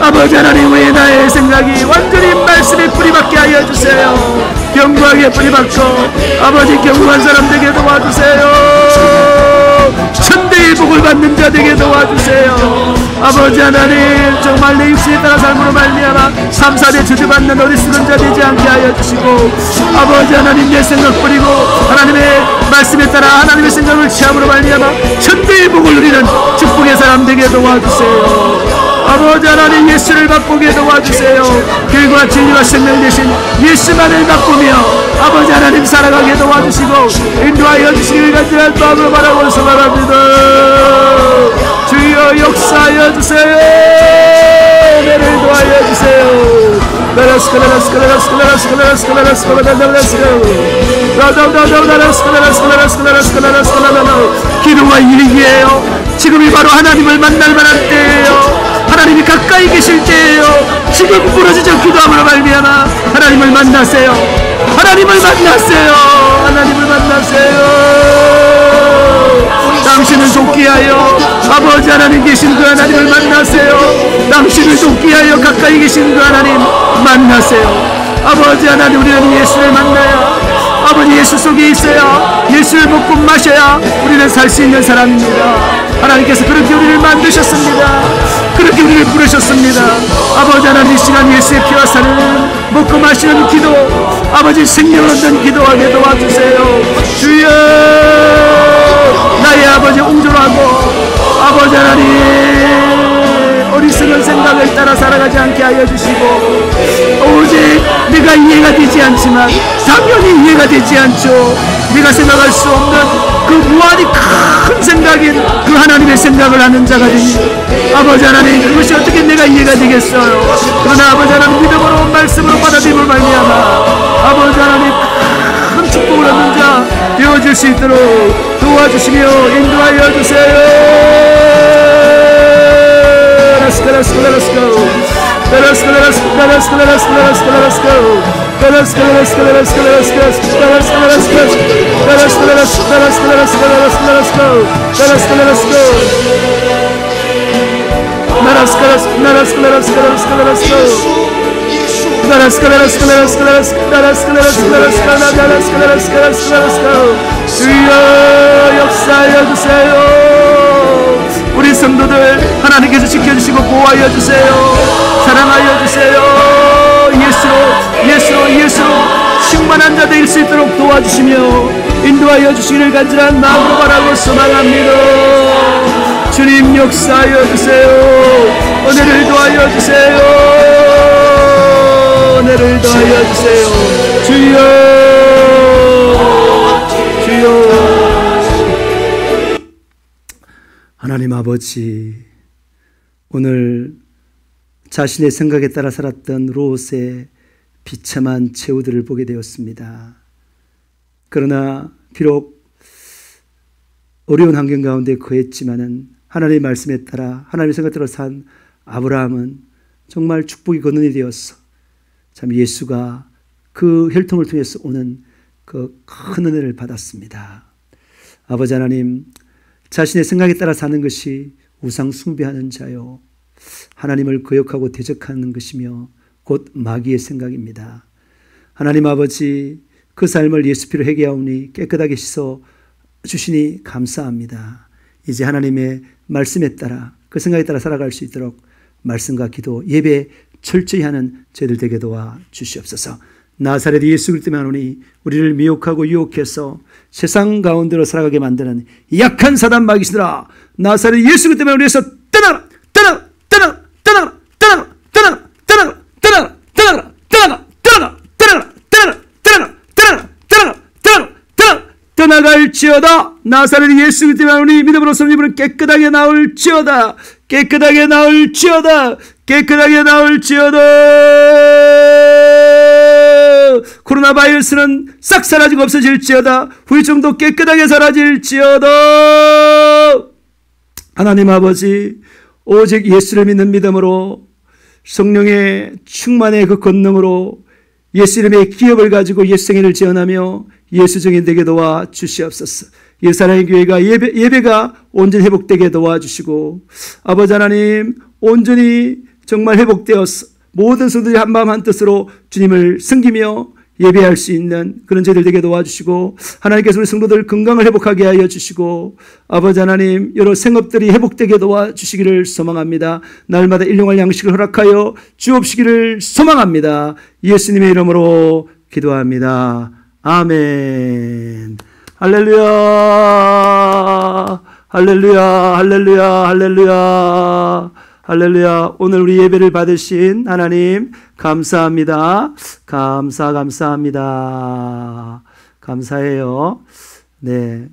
아버지 하나님, 왜 나의 생각이 완전히 말씀에 뿌리박게 하여 주세요. 견고하게 뿌리박고 아버지 견고한 사람 되게 도와주세요. 천대의 복을 받는 자 되게 도와주세요. 아버지 하나님, 정말 내 육신에 따라 삶으로 말미암아 3,4대 저주받는 어리석은 자 되지 않게 하여 주시고, 아버지 하나님, 내 생각 뿌리고 하나님의 말씀에 따라 하나님의 생각을 취함으로 말미암아 천대의 복을 누리는 축복의 사람 되게 도와주세요. 아버지 하나님, 예수를 바꾸게 도와주세요. 길과 진리와 생명 되신 예수만을 바꾸며 아버지 하나님 살아가게 도와주시고 인도하여 주시길 간절한 마음으로 바라고 소망합니다. 주여, 역사하여 주세요. 내를 도하여 주세요. 기도가 일이에요. 지금이 바로 하나님을 만날 만한 때예요. 하나님이 가까이 계실 때예요. 지금 부러지죠. 기도함으로 말미암아 하나님을 만나세요. 하나님을 만나세요. 하나님을 만나세요. 당신을 돕기 하여 아버지 하나님 계신 그 하나님을 만나세요. 당신을 돕기 하여 가까이 계신 그 하나님 만나세요. 아버지 하나님, 우리는 예수를 만나야, 아버지 예수 속에 있어야, 예수를 먹고 마셔야 우리는 살 수 있는 사람입니다. 하나님께서 그렇게 우리를 만드셨습니다. 그렇게 우리를 부르셨습니다. 아버지 하나님, 이 시간 예수의 피와 살을 먹고 마시는 기도, 아버지 생명을 얻는 기도하게 도와주세요. 주여, 나의 아버지 옹졸하고 아버지 하나님 어리석은 생각을 따라 살아가지 않게 하여 주시고, 오직 내가 이해가 되지 않지만 당연히 이해가 되지 않죠. 네가 생각할 수 없는 그 무한히 큰 생각인 그 하나님의 생각을 하는 자가 되니 아버지 하나님, 그것이 어떻게 내가 이해가 되겠어요. 그러나 아버지 하나님, 믿음으로 말씀으로 받아들임을 말미암아 아버지 하나님 큰 축복을 얻는 자 되어줄 수 있도록 도와주시며 인도하여 주세요. Let's go, let's go, let's go. Let's go, let's go, let's go, let's go, let's go, let's go. Let's go, let's go, let's go, let's go, let's go, let's go, let's go. Let's go, let's go, let's go, let's go, let's go, let's go. Let's go, let's go. Let's go, let's go, let's go, let's go, let's go, let's go. Let's go, let's go, let's go, let's go, let's go, let's go, let's go, let's go, let's go, let's go, let's go. 주여, 역사하여 주세요. 우리 성도들 하나님께서 지켜주시고 보호하여 주세요. 사랑하여 주세요. 예수로 충만한 자 될 수 있도록 도와주시며 인도하여 주시기를 간절한 마음으로 바라고 소망합니다. 주님, 역사하여 주세요. 은혜를 더하여 주세요. 은혜를 더하여 주세요. 주여. 하나님 아버지, 오늘 자신의 생각에 따라 살았던 롯의 비참한 최후들을 보게 되었습니다. 그러나 비록 어려운 환경 가운데 거했지만은 하나님의 말씀에 따라 하나님의 생각대로 산 아브라함은 정말 축복이 근원이 되었어. 참 예수가 그 혈통을 통해서 오는 그 큰 은혜를 받았습니다. 아버지 하나님, 자신의 생각에 따라 사는 것이 우상 숭배하는 자요, 하나님을 거역하고 대적하는 것이며 곧 마귀의 생각입니다. 하나님 아버지, 그 삶을 예수 피로 회개하오니 깨끗하게 씻어 주시니 감사합니다. 이제 하나님의 말씀에 따라 그 생각에 따라 살아갈 수 있도록 말씀과 기도, 예배 철저히 하는 저희들 되게 도와 주시옵소서. 나사렛 예수 그리스도 때문에 하노니 우리를 미혹하고 유혹해서 세상 가운데로 살아가게 만드는 약한 사단 마귀시더라. 나사렛 예수 그리스도 때문에 우리에서 떠나라, 떠나라, 떠나라, 떠나라, 떠나라, 떠나라, 떠나라, 떠나라, 떠나라, 떠나라, 떠나라, 떠나라, 떠나라, 떠나라, 떠나라, 떠나라, 떠나라, 떠나라, 떠나갈지어다. 나사렛 예수 그리스도 때문에 하노니 믿음으로 성립으로 깨끗하게 나올지어다. 깨끗하게 나올지어다. 깨끗하게 나올지어다. 코로나 바이러스는 싹 사라지고 없어질지어다. 후유증도 깨끗하게 사라질지어다. 하나님 아버지, 오직 예수를 믿는 믿음으로 성령의 충만의 그 권능으로 예수 이름의 기업을 가지고 예수 생애를 지어나며 예수 증인 되게 도와 주시옵소서. 예사랑의 교회가 예배가 온전히 회복되게 도와주시고, 아버지 하나님, 온전히 정말 회복되어서 모든 성도들이 한마음 한뜻으로 주님을 섬기며 예배할 수 있는 그런 저희들 되게 도와주시고, 하나님께서 우리 성도들 건강을 회복하게 하여 주시고, 아버지 하나님, 여러 생업들이 회복되게 도와주시기를 소망합니다. 날마다 일용할 양식을 허락하여 주옵시기를 소망합니다. 예수님의 이름으로 기도합니다. 아멘. 할렐루야, 할렐루야, 할렐루야, 할렐루야, 할렐루야. 오늘 우리 예배를 받으신 하나님 감사합니다. 감사합니다. 감사해요. 네.